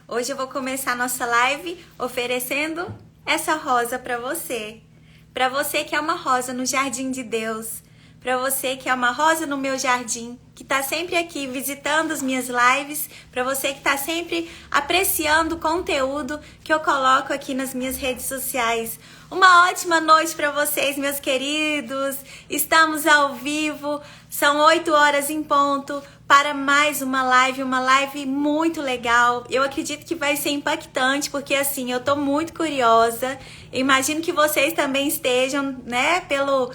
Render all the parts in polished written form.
Hoje eu vou começar a nossa live oferecendo essa rosa para você. Para você que é uma rosa no jardim de Deus. Para você que é uma rosa no meu jardim, que está sempre aqui visitando as minhas lives. Para você que está sempre apreciando o conteúdo que eu coloco aqui nas minhas redes sociais. Uma ótima noite para vocês, meus queridos. Estamos ao vivo, são 8 horas em ponto para mais uma live muito legal. Eu acredito que vai ser impactante, porque assim, eu tô muito curiosa. Imagino que vocês também estejam, né, pelo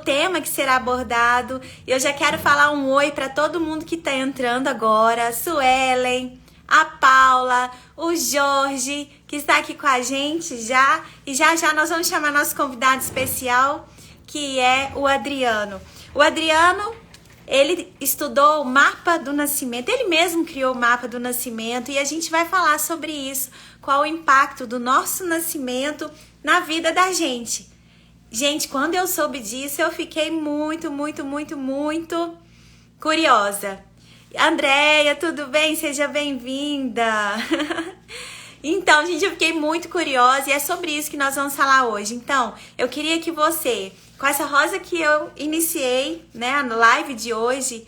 tema que será abordado. Eu já quero falar um oi para todo mundo que tá entrando agora. A Suelen, a Paula, o Jorge, que está aqui com a gente já. E já nós vamos chamar nosso convidado especial, que é o Adriano. O Adriano, ele estudou o mapa do nascimento, ele mesmo criou o mapa do nascimento e a gente vai falar sobre isso, qual o impacto do nosso nascimento na vida da gente. Gente, quando eu soube disso, eu fiquei muito curiosa. Andréia, tudo bem? Seja bem-vinda! Então, gente, eu fiquei muito curiosa e é sobre isso que nós vamos falar hoje. Então, eu queria que você, com essa rosa que eu iniciei, né, na live de hoje,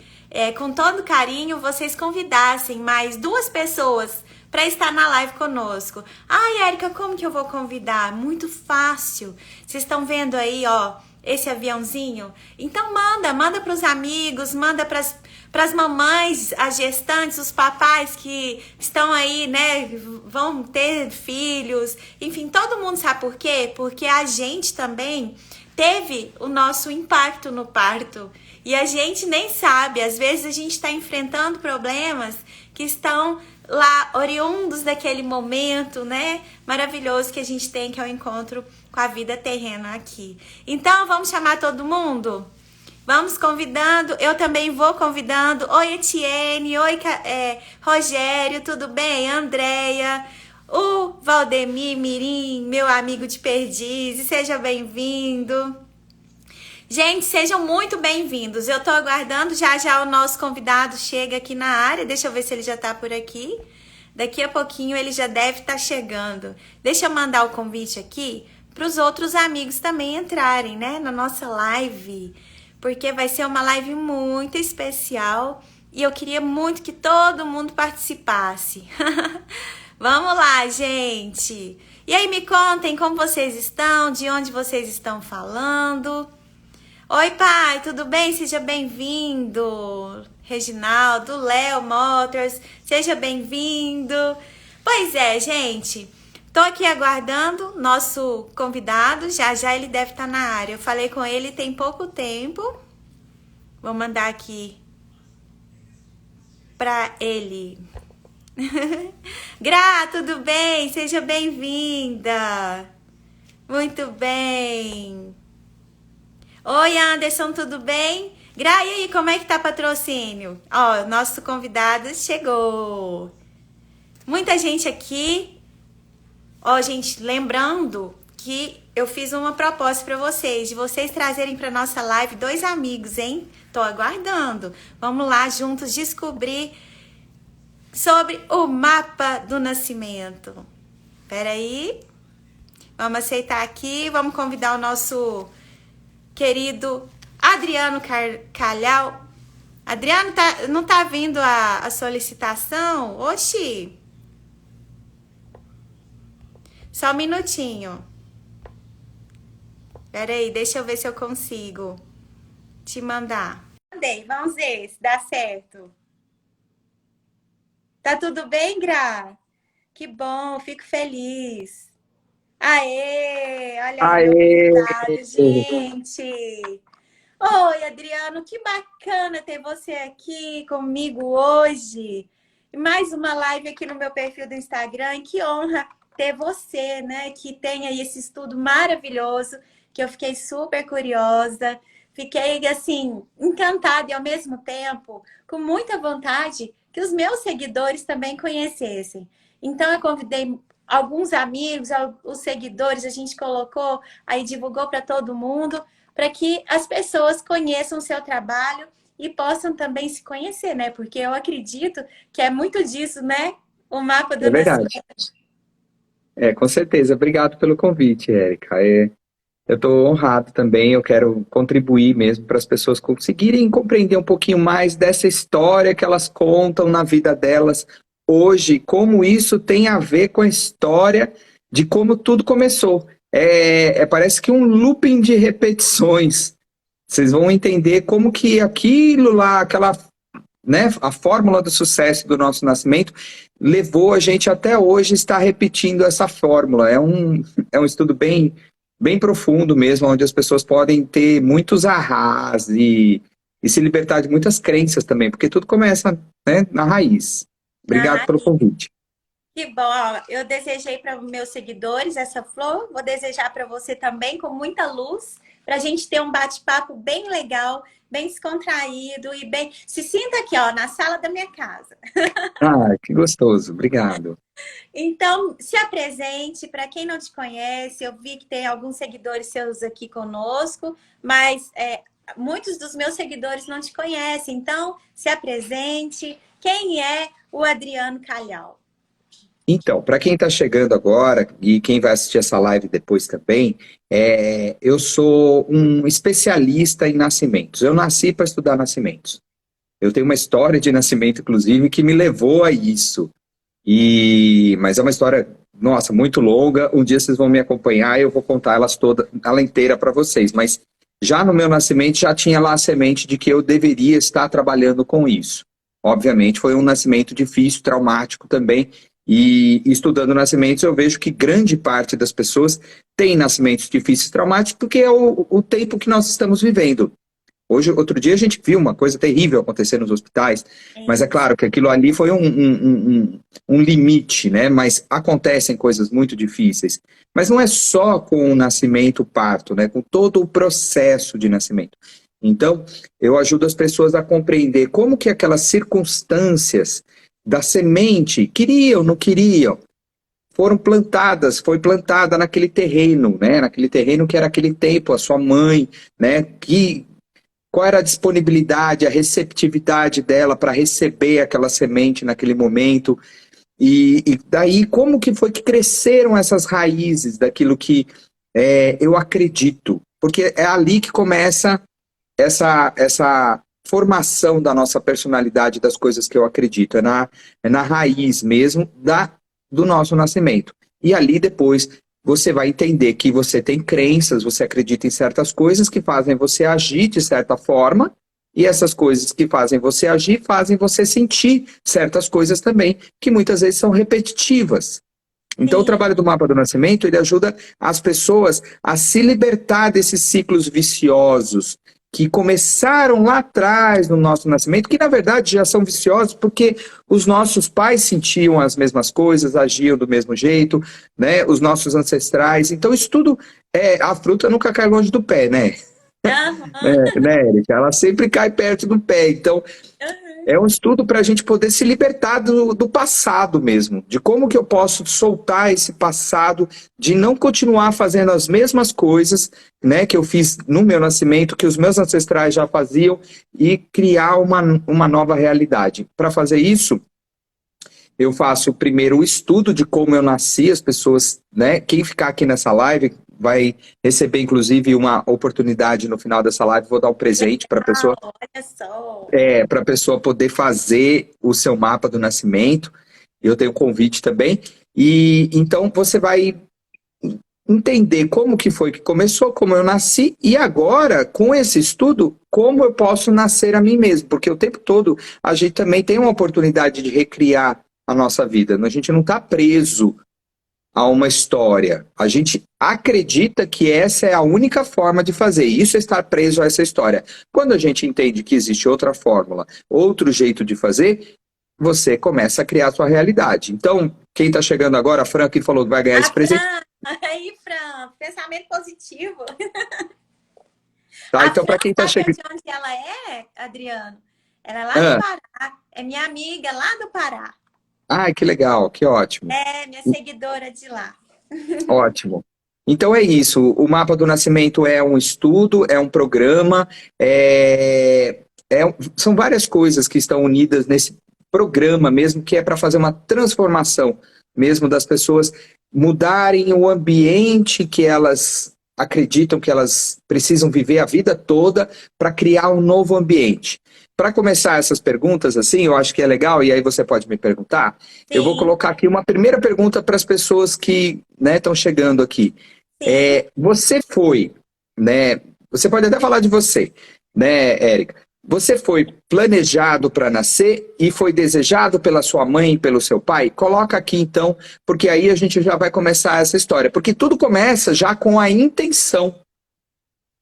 com todo carinho, vocês convidassem mais 2 pessoas para estar na live conosco. Ai, Érica, como que eu vou convidar? Muito fácil. Vocês estão vendo aí, ó, esse aviãozinho? Então manda para os amigos, manda para as mamães, as gestantes, os papais que estão aí, né, vão ter filhos. Enfim, todo mundo sabe por quê? Porque a gente também teve o nosso impacto no parto. E a gente nem sabe, às vezes a gente está enfrentando problemas que estão lá oriundos daquele momento, né, maravilhoso que a gente tem, que é o encontro com a vida terrena aqui. Então, vamos chamar todo mundo? Vamos convidando, eu também vou convidando. Oi, Etienne, oi, Rogério, tudo bem? Andréia, o Valdemir Mirim, meu amigo de Perdizes, seja bem-vindo. Gente, sejam muito bem-vindos. Eu tô aguardando, já o nosso convidado chega aqui na área. Deixa eu ver se ele já tá por aqui. Daqui a pouquinho ele já deve estar chegando. Deixa eu mandar o convite aqui para os outros amigos também entrarem, né, na nossa live, porque vai ser uma live muito especial e eu queria muito que todo mundo participasse. Vamos lá, gente. E aí, me contem como vocês estão, de onde vocês estão falando. Oi, pai, tudo bem? Seja bem-vindo. Reginaldo, Léo Motors, seja bem-vindo. Pois é, gente, tô aqui aguardando nosso convidado, já ele deve estar na área. Eu falei com ele tem pouco tempo. Vou mandar aqui pra ele. Gra, tudo bem? Seja bem-vinda. Muito bem. Oi, Anderson, tudo bem? Gra, e aí, como é que tá patrocínio? Ó, nosso convidado chegou. Muita gente aqui. Ó, gente, lembrando que eu fiz uma proposta para vocês, de vocês trazerem para nossa live 2 amigos, hein? Tô aguardando. Vamos lá juntos descobrir sobre o mapa do nascimento. Peraí. Vamos aceitar aqui, vamos convidar o nosso querido Adriano Calhau. Adriano, não tá vindo a solicitação? Oxi! Só um minutinho. Peraí, deixa eu ver se eu consigo te mandar. Mandei, vamos ver se dá certo. Tá tudo bem, Gra? Que bom, fico feliz. Aê, olha aí meu Aê! convidado, gente. Oi, Adriano, que bacana ter você aqui comigo hoje. E mais uma live aqui no meu perfil do Instagram. E que honra ter você, né? Que tem aí esse estudo maravilhoso, que eu fiquei super curiosa. Fiquei, assim, encantada e, ao mesmo tempo, com muita vontade que os meus seguidores também conhecessem. Então, eu convidei alguns amigos, os seguidores, a gente colocou, aí divulgou para todo mundo, para que as pessoas conheçam o seu trabalho e possam também se conhecer, né? Porque eu acredito que é muito disso, né? O mapa do É verdade. nascimento. Com certeza. Obrigado pelo convite, Érica. Eu estou honrado também, eu quero contribuir mesmo para as pessoas conseguirem compreender um pouquinho mais dessa história que elas contam na vida delas hoje, como isso tem a ver com a história de como tudo começou. Parece que um looping de repetições. Vocês vão entender como que aquilo lá, aquela, né, a fórmula do sucesso do nosso nascimento levou a gente até hoje estar repetindo essa fórmula. É um estudo bem profundo mesmo, onde as pessoas podem ter muitos ahás e se libertar de muitas crenças também, porque tudo começa, né, na raiz. Obrigado Na pelo convite. Que bom, ó, eu desejei para meus seguidores essa flor, vou desejar para você também com muita luz, para a gente ter um bate-papo bem legal, bem descontraído e bem. Se sinta aqui, ó, na sala da minha casa. Ah, que gostoso, obrigado. Então, se apresente para quem não te conhece. Eu vi que tem alguns seguidores seus aqui conosco, mas muitos dos meus seguidores não te conhecem. Então, se apresente. Quem é o Adriano Calhau? Então, para quem está chegando agora e quem vai assistir essa live depois também, eu sou um especialista em nascimentos. Eu nasci para estudar nascimentos. Eu tenho uma história de nascimento, inclusive, que me levou a isso. Mas é uma história, nossa, muito longa. Um dia vocês vão me acompanhar e eu vou contar ela inteira para vocês. Mas já no meu nascimento já tinha lá a semente de que eu deveria estar trabalhando com isso. Obviamente foi um nascimento difícil, traumático também. E estudando nascimentos eu vejo que grande parte das pessoas tem nascimentos difíceis, traumáticos, porque é o tempo que nós estamos vivendo. Hoje, outro dia a gente viu uma coisa terrível acontecer nos hospitais, mas é claro que aquilo ali foi um limite, né? Mas acontecem coisas muito difíceis. Mas não é só com o nascimento, o parto, né? Com todo o processo de nascimento. Então, eu ajudo as pessoas a compreender como que aquelas circunstâncias da semente, queriam, não queriam, foram plantadas, foi plantada naquele terreno, né? Naquele terreno que era aquele tempo, a sua mãe, né? Qual era a disponibilidade, a receptividade dela para receber aquela semente naquele momento. E daí, como que foi que cresceram essas raízes daquilo que eu acredito? Porque é ali que começa essa formação da nossa personalidade, das coisas que eu acredito. É na raiz mesmo do nosso nascimento. E ali depois você vai entender que você tem crenças, você acredita em certas coisas que fazem você agir de certa forma, e essas coisas que fazem você agir fazem você sentir certas coisas também, que muitas vezes são repetitivas. Então, o Sim. trabalho do mapa do nascimento, ele ajuda as pessoas a se libertar desses ciclos viciosos que começaram lá atrás no nosso nascimento, que na verdade já são viciosos porque os nossos pais sentiam as mesmas coisas, agiam do mesmo jeito, né? Os nossos ancestrais. Então, isso tudo, a fruta nunca cai longe do pé, né? Aham, Né, Erika? Ela sempre cai perto do pé. Então, aham. é um estudo para a gente poder se libertar do passado mesmo, de como que eu posso soltar esse passado, de não continuar fazendo as mesmas coisas, né, que eu fiz no meu nascimento, que os meus ancestrais já faziam, e criar uma nova realidade. Para fazer isso, eu faço primeiro o estudo de como eu nasci, as pessoas, né, quem ficar aqui nessa live vai receber, inclusive, uma oportunidade no final dessa live, vou dar um presente para a pessoa, Olha só. para a pessoa poder fazer o seu mapa do nascimento. Eu tenho um convite também. E então você vai entender como que foi que começou, como eu nasci, e agora, com esse estudo, como eu posso nascer a mim mesmo. Porque o tempo todo a gente também tem uma oportunidade de recriar a nossa vida. A gente não está preso a uma história. A gente acredita que essa é a única forma de fazer. Isso é estar preso a essa história. Quando a gente entende que existe outra fórmula, outro jeito de fazer, você começa a criar a sua realidade. Então, quem está chegando agora, a Fran que falou que vai ganhar esse A presente, Fran, aí, Fran, pensamento positivo. tá? A Então, Fran, para quem está sabe chegando... de onde ela é, Adriano? Ela é lá do Ah, Pará. É minha amiga lá do Pará. ai, que legal, que ótimo. É minha seguidora de lá. Ótimo. Então é isso. O mapa do nascimento é um estudo, é um programa, são várias coisas que estão unidas programa mesmo, que é para fazer uma transformação mesmo das pessoas mudarem o ambiente que elas acreditam que elas precisam viver a vida toda para criar um novo ambiente. Para começar essas perguntas, assim, eu acho que é legal, e aí você pode me perguntar. Sim. Eu vou colocar aqui uma primeira pergunta para as pessoas que estão chegando aqui. Você foi, né? Você pode até falar de você, né, Érica? Você foi planejado para nascer e foi desejado pela sua mãe e pelo seu pai? Coloca aqui então, porque aí a gente já vai começar essa história. Porque tudo começa já com a intenção.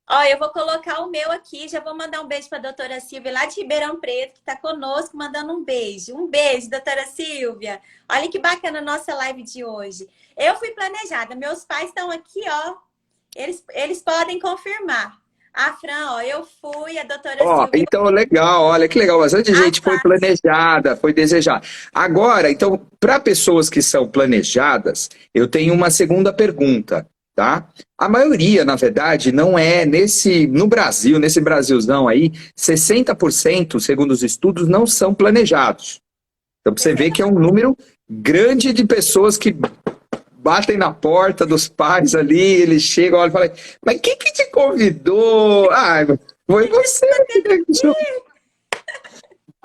Ó, eu vou colocar o meu aqui, já vou mandar um beijo para a doutora Silvia, lá de Ribeirão Preto, que está conosco, mandando um beijo. Um beijo, doutora Silvia. Olha que bacana a nossa live de hoje. Eu fui planejada, meus pais estão aqui, ó. Eles podem confirmar. A Fran, ó, eu fui, a doutora Silvia... Então, legal, olha que legal. Bastante gente foi planejada, foi desejada. Agora, então, para pessoas que são planejadas, eu tenho uma segunda pergunta, tá? A maioria, na verdade, não é no Brasil, nesse Brasilzão aí, 60%, segundo os estudos, não são planejados. Então, você vê que é um número grande de pessoas que batem na porta dos pais ali, eles chegam, olham e falam, mas quem que te convidou? Ah, foi você.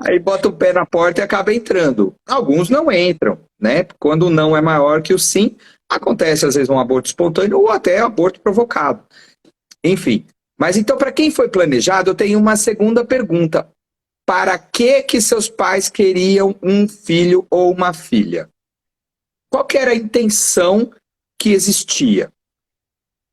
Aí bota o pé na porta e acaba entrando. Alguns não entram, né? Quando o não é maior que o sim, acontece às vezes um aborto espontâneo ou até aborto provocado. Enfim, mas então para quem foi planejado, eu tenho uma segunda pergunta. Para que seus pais queriam um filho ou uma filha? Qual que era a intenção que existia?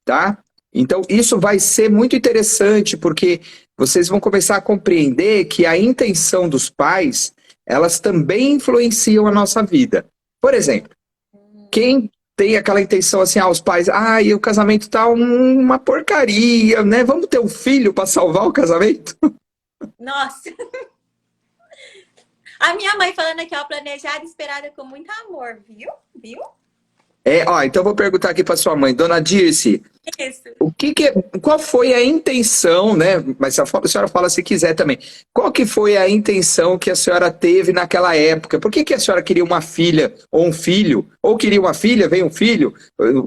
Tá? Então, isso vai ser muito interessante, porque vocês vão começar a compreender que a intenção dos pais, elas também influenciam a nossa vida. Por exemplo, quem tem aquela intenção assim, os pais, o casamento tá uma porcaria, né? Vamos ter um filho para salvar o casamento? Nossa! A minha mãe falando aqui, ó, planejada e esperada com muito amor, viu? Viu? Então eu vou perguntar aqui para sua mãe, dona Dirce. Isso. Qual foi a intenção, né? Mas a senhora fala se quiser também. Qual que foi a intenção que a senhora teve naquela época? Por que a senhora queria uma filha ou um filho? Ou queria uma filha, veio um filho?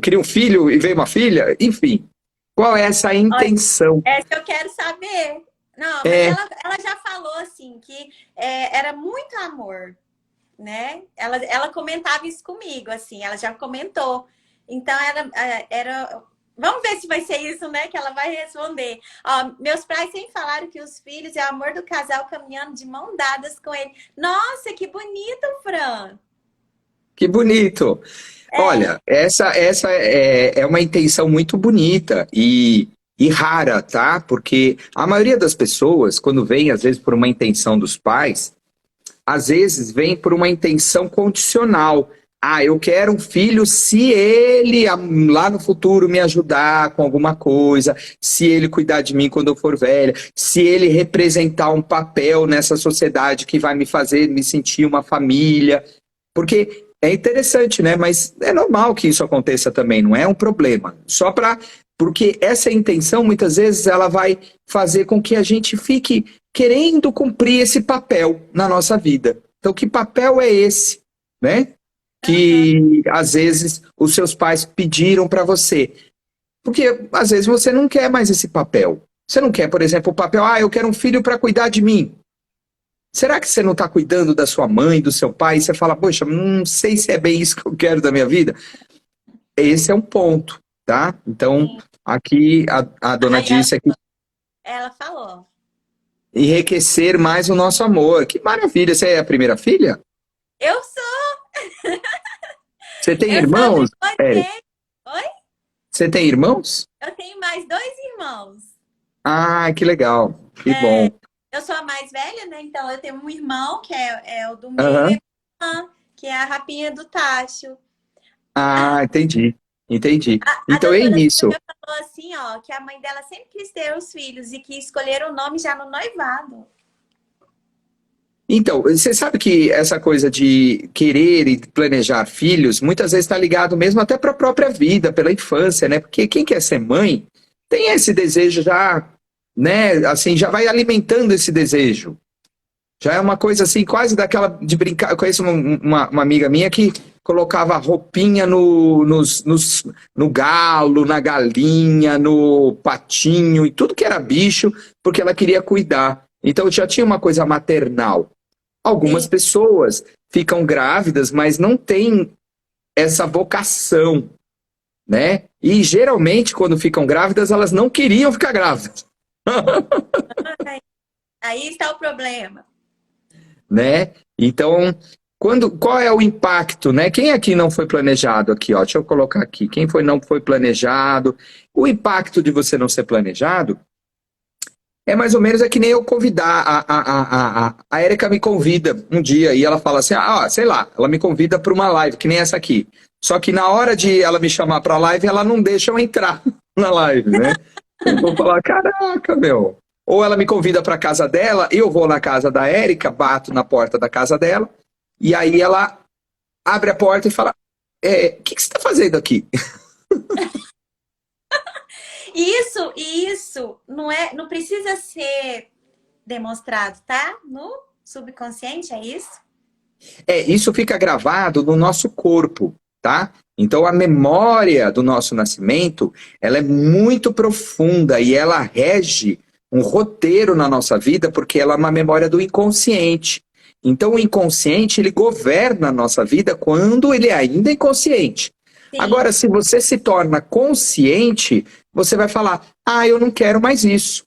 Queria um filho e veio uma filha? Enfim, qual é essa intenção? Essa eu quero saber. Não, mas ela já falou assim, que era muito amor, né? Ela comentava isso comigo, assim, ela já comentou. Então, era... Vamos ver se vai ser isso, né? Que ela vai responder. Ó, meus pais sempre falaram que os filhos é o amor do casal caminhando de mão dadas com ele. Nossa, que bonito, Fran! Que bonito! Olha, essa é uma intenção muito bonita e rara, tá? Porque a maioria das pessoas, quando vem, às vezes, por uma intenção dos pais, às vezes vem por uma intenção condicional. Eu quero um filho se ele, lá no futuro, me ajudar com alguma coisa, se ele cuidar de mim quando eu for velha, se ele representar um papel nessa sociedade que vai me fazer me sentir uma família. Porque é interessante, né? Mas é normal que isso aconteça também, não é um problema. Porque essa intenção, muitas vezes, ela vai fazer com que a gente fique querendo cumprir esse papel na nossa vida. Então, que papel é esse, né? Que, às vezes, os seus pais pediram para você. Porque, às vezes, você não quer mais esse papel. Você não quer, por exemplo, o papel, eu quero um filho para cuidar de mim. Será que você não está cuidando da sua mãe, do seu pai? E você fala, poxa, não sei se é bem isso que eu quero da minha vida. Esse é um ponto, tá? Então, aqui, a dona disse aqui... Ela falou. Enriquecer mais o nosso amor. Que maravilha. Você é a primeira filha? Eu sou. Você tem irmãos? Oi? Você tem irmãos? Eu tenho mais 2 irmãos. Que legal. Que bom. Eu sou a mais velha, né? Então eu tenho um irmão, que é o do meio, que é a rapinha do Tacho. Entendi. Então é isso. Ela falou assim, ó, que a mãe dela sempre quis ter os filhos e que escolheram o nome já no noivado. Então, você sabe que essa coisa de querer e planejar filhos, muitas vezes está ligado mesmo até para a própria vida, pela infância, né? Porque quem quer ser mãe tem esse desejo já, né? Assim, já vai alimentando esse desejo. Já é uma coisa assim, quase daquela de brincar. Eu conheço uma amiga minha que colocava roupinha no galo, na galinha, no patinho, e tudo que era bicho, porque ela queria cuidar. Então já tinha uma coisa maternal. Algumas Sim. pessoas ficam grávidas, mas não têm essa vocação, né? E geralmente, quando ficam grávidas, elas não queriam ficar grávidas. Aí está o problema. Né? Então, qual é o impacto, né? Quem aqui não foi planejado aqui, ó? Deixa eu colocar aqui. Quem não foi planejado? O impacto de você não ser planejado é mais ou menos que nem eu convidar. A Érica me convida um dia e ela fala assim, sei lá, ela me convida para uma live, que nem essa aqui. Só que na hora de ela me chamar para a live, ela não deixa eu entrar na live, né? Eu vou falar, caraca, meu. Ou ela me convida para casa dela, eu vou na casa da Érica, bato na porta da casa dela, e aí ela abre a porta e fala, o que você está fazendo aqui? Isso não precisa ser demonstrado, tá? No subconsciente, é isso? Isso fica gravado no nosso corpo, tá? Então a memória do nosso nascimento, ela é muito profunda e ela rege um roteiro na nossa vida, porque ela é uma memória do inconsciente. Então o inconsciente, ele governa a nossa vida quando ele ainda é inconsciente. Sim. Agora, se você se torna consciente, você vai falar, eu não quero mais isso.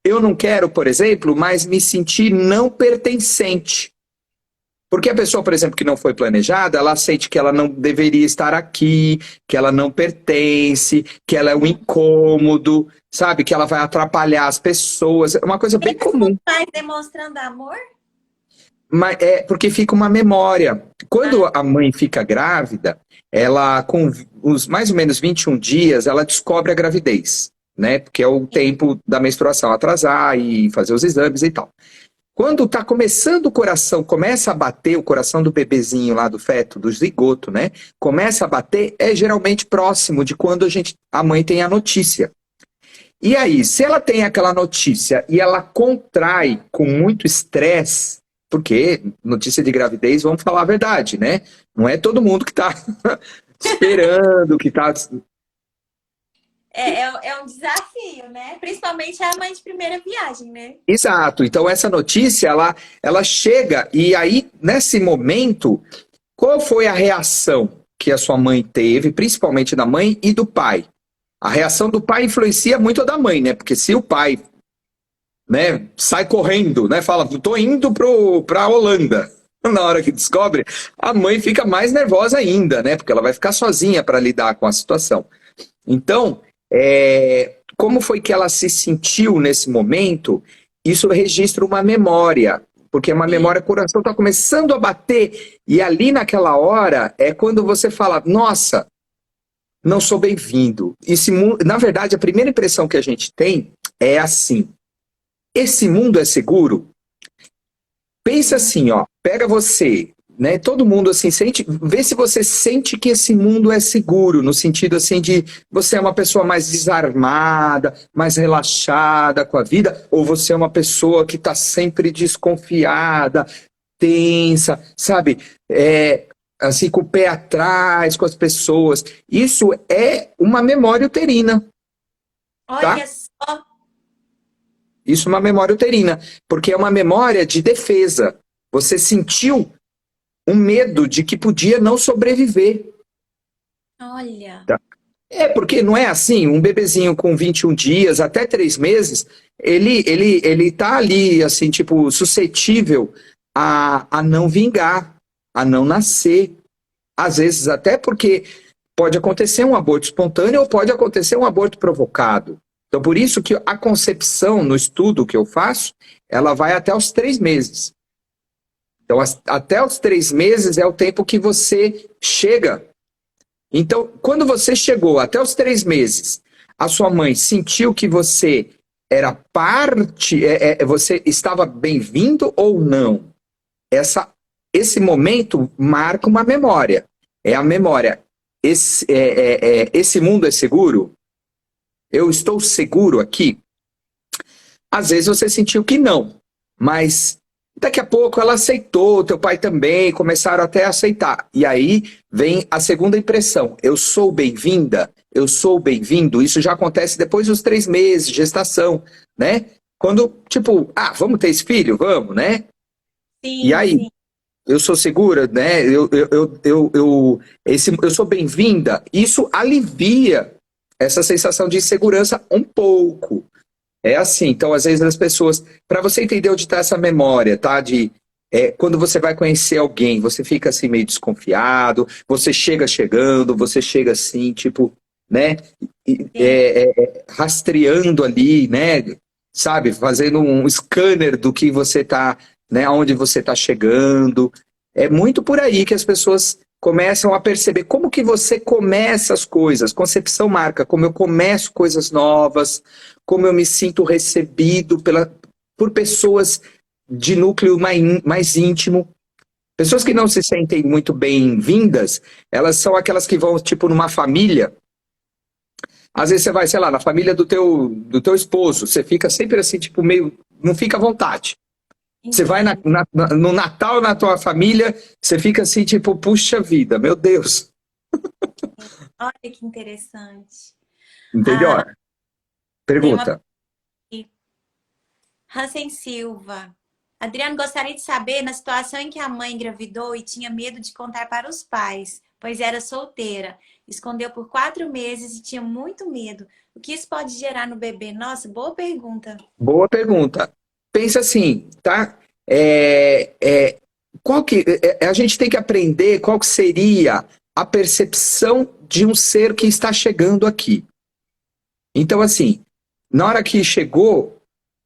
Eu não quero, por exemplo, mais me sentir não pertencente. Porque a pessoa, por exemplo, que não foi planejada, ela sente que ela não deveria estar aqui, que ela não pertence, que ela é um incômodo, sabe? Que ela vai atrapalhar as pessoas. É uma coisa bem comum. Mas demonstrando amor? Mas porque fica uma memória. Quando a mãe fica grávida, ela, com os mais ou menos 21 dias, ela descobre a gravidez, né? Porque é o tempo da menstruação atrasar e fazer os exames e tal. Quando tá começando o coração, começa a bater o coração do bebezinho lá, do feto, do zigoto, né? Começa a bater, é geralmente próximo de quando a mãe tem a notícia. E aí, se ela tem aquela notícia e ela contrai com muito estresse, porque notícia de gravidez, vamos falar a verdade, né? Não é todo mundo que tá esperando, que tá... É um desafio, né? Principalmente a mãe de primeira viagem, né? Exato. Então essa notícia, ela chega e aí, nesse momento, qual foi a reação que a sua mãe teve, principalmente da mãe e do pai? A reação do pai influencia muito a da mãe, né? Porque se o pai, né, sai correndo, né, fala, tô indo pra Holanda, na hora que descobre, a mãe fica mais nervosa ainda, né? Porque ela vai ficar sozinha para lidar com a situação. Então, como foi que ela se sentiu nesse momento? Isso registra uma memória, porque é uma memória, o coração está começando a bater, e ali naquela hora é quando você fala, nossa, não sou bem-vindo. Na verdade, a primeira impressão que a gente tem é assim, esse mundo é seguro? Pensa assim, ó, pega você, né, todo mundo assim, vê se você sente que esse mundo é seguro, no sentido assim de você é uma pessoa mais desarmada, mais relaxada com a vida, ou você é uma pessoa que está sempre desconfiada, tensa, sabe, assim, com o pé atrás com as pessoas. Isso é uma memória uterina. Tá? Olha só. Isso é uma memória uterina, porque é uma memória de defesa. Você sentiu um medo de que podia não sobreviver. Olha. Tá? Porque não é assim, um bebezinho com 21 dias, até 3 meses, ele tá ali, assim, tipo, suscetível a não vingar, a não nascer. Às vezes até porque pode acontecer um aborto espontâneo ou pode acontecer um aborto provocado. Então, por isso que a concepção, no estudo que eu faço, ela vai até os 3 meses. Então, até os 3 meses é o tempo que você chega. Então, quando você chegou até os 3 meses, a sua mãe sentiu que você era parte, você estava bem-vindo ou não? Esse momento marca uma memória. É a memória. Esse mundo é seguro? Eu estou seguro aqui? Às vezes você sentiu que não, mas Daqui a pouco ela aceitou, teu pai também, começaram até a aceitar. E aí vem a segunda impressão. Eu sou bem-vinda? Eu sou bem-vindo? Isso já acontece depois dos 3 meses de gestação, né? Quando, tipo, vamos ter esse filho? Vamos, né? E Sim, aí, sim. eu sou segura, né? Eu sou bem-vinda. Isso alivia essa sensação de insegurança um pouco. É assim, então às vezes as pessoas, para você entender onde está essa memória, tá? Quando você vai conhecer alguém, você fica assim meio desconfiado, você chegando, você chega assim, tipo, né? Sim. Rastreando ali, né? Sabe? Fazendo um scanner do que você tá, né? Aonde você tá chegando. É muito por aí que as pessoas começam a perceber como que você começa as coisas. Concepção marca, como eu começo coisas novas, como eu me sinto recebido por pessoas de núcleo mais íntimo. Pessoas que não se sentem muito bem-vindas, elas são aquelas que vão, tipo, numa família. Às vezes você vai, sei lá, na família do teu esposo, você fica sempre assim, tipo, meio. Não fica à vontade. Você vai Entendo. no Natal na tua família, você fica assim, tipo, puxa vida, meu Deus. Olha que interessante. Entendeu? Ah, tem uma Pergunta. aqui. Hansen Silva. Adriano, gostaria de saber, na situação em que a mãe engravidou e tinha medo de contar para os pais, pois era solteira, escondeu por 4 meses e tinha muito medo. O que isso pode gerar no bebê? Nossa, boa pergunta. Boa pergunta. Pensa assim, tá? A gente tem que aprender qual que seria a percepção de um ser que está chegando aqui. Então, assim, na hora que chegou,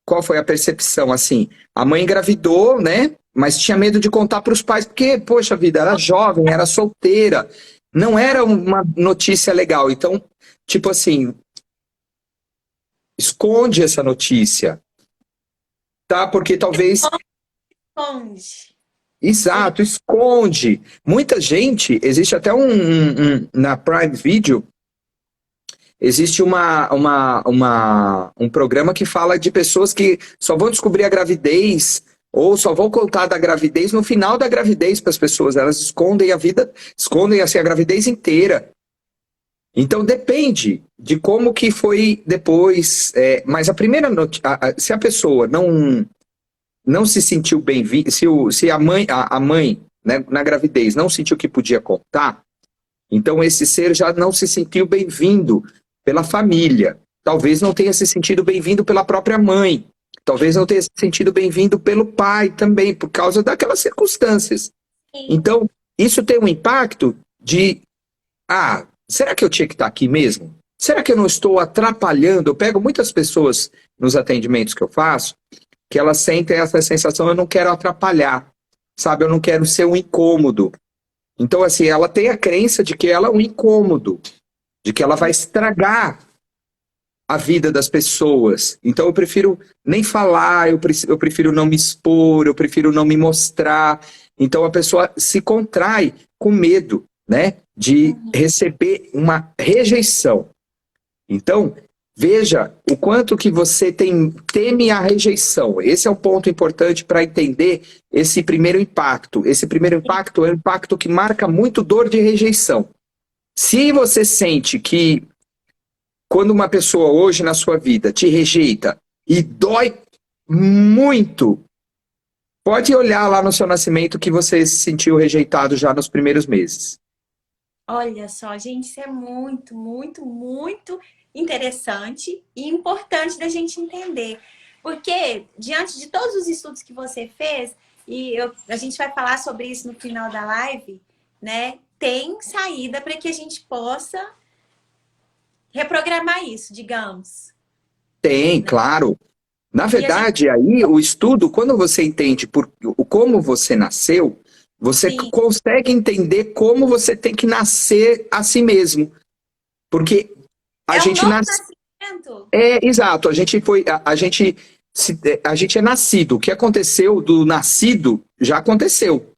qual foi a percepção? Assim, a mãe engravidou, né? Mas tinha medo de contar para os pais, porque, poxa vida, era jovem, era solteira, não era uma notícia legal. Então, tipo assim, esconde essa notícia, tá? Porque talvez. Responde. Sim. Exato, esconde. Muita gente, existe até na Prime Video, existe um programa que fala de pessoas que só vão descobrir a gravidez ou só vão contar da gravidez no final da gravidez para as pessoas. Elas escondem a vida, escondem assim, a gravidez inteira. Então depende de como que foi depois. Mas a primeira notícia, se a pessoa não se sentiu bem-vinda, se a mãe, né, na gravidez não sentiu que podia contar, então esse ser já não se sentiu bem-vindo pela família. Talvez não tenha se sentido bem-vindo pela própria mãe. Talvez não tenha se sentido bem-vindo pelo pai também, por causa daquelas circunstâncias. Sim. Então, isso tem um impacto de, será que eu tinha que estar aqui mesmo? Será que eu não estou atrapalhando? Eu pego muitas pessoas nos atendimentos que eu faço, que elas sentem essa sensação, eu não quero atrapalhar, sabe? Eu não quero ser um incômodo. Então, assim, ela tem a crença de que ela é um incômodo, de que ela vai estragar a vida das pessoas. Então, eu prefiro nem falar, eu prefiro não me expor, eu prefiro não me mostrar. Então, a pessoa se contrai com medo, né, de Uhum. receber uma rejeição. Então, veja o quanto que você teme a rejeição. Esse é o ponto importante para entender esse primeiro impacto. Esse primeiro impacto é um impacto que marca muito dor de rejeição. Se você sente que quando uma pessoa hoje na sua vida te rejeita e dói muito, pode olhar lá no seu nascimento que você se sentiu rejeitado já nos primeiros meses. Olha só, gente, isso é muito, muito, muito interessante e importante da gente entender. Porque, diante de todos os estudos que você fez, a gente vai falar sobre isso no final da live, né? Tem saída para que a gente possa reprogramar isso, digamos. Tem, claro. Na E a gente, verdade, aí o estudo, quando você entende como você nasceu, você sim, consegue entender como você tem que nascer a si mesmo. Porque a é um gente novo nasce. nascimento. Exato, a gente é nascido. O que aconteceu do nascido já aconteceu.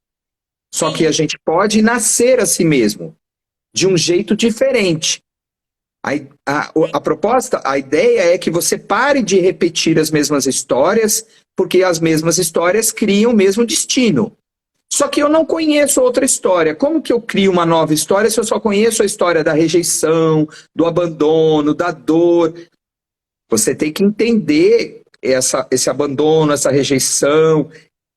Só que a Sim, gente pode nascer a si mesmo de um jeito diferente. A proposta, a ideia é que você pare de repetir as mesmas histórias, porque as mesmas histórias criam o mesmo destino. Só que eu não conheço outra história. Como que eu crio uma nova história se eu só conheço a história da rejeição, do abandono, da dor? Você tem que entender esse abandono, essa rejeição,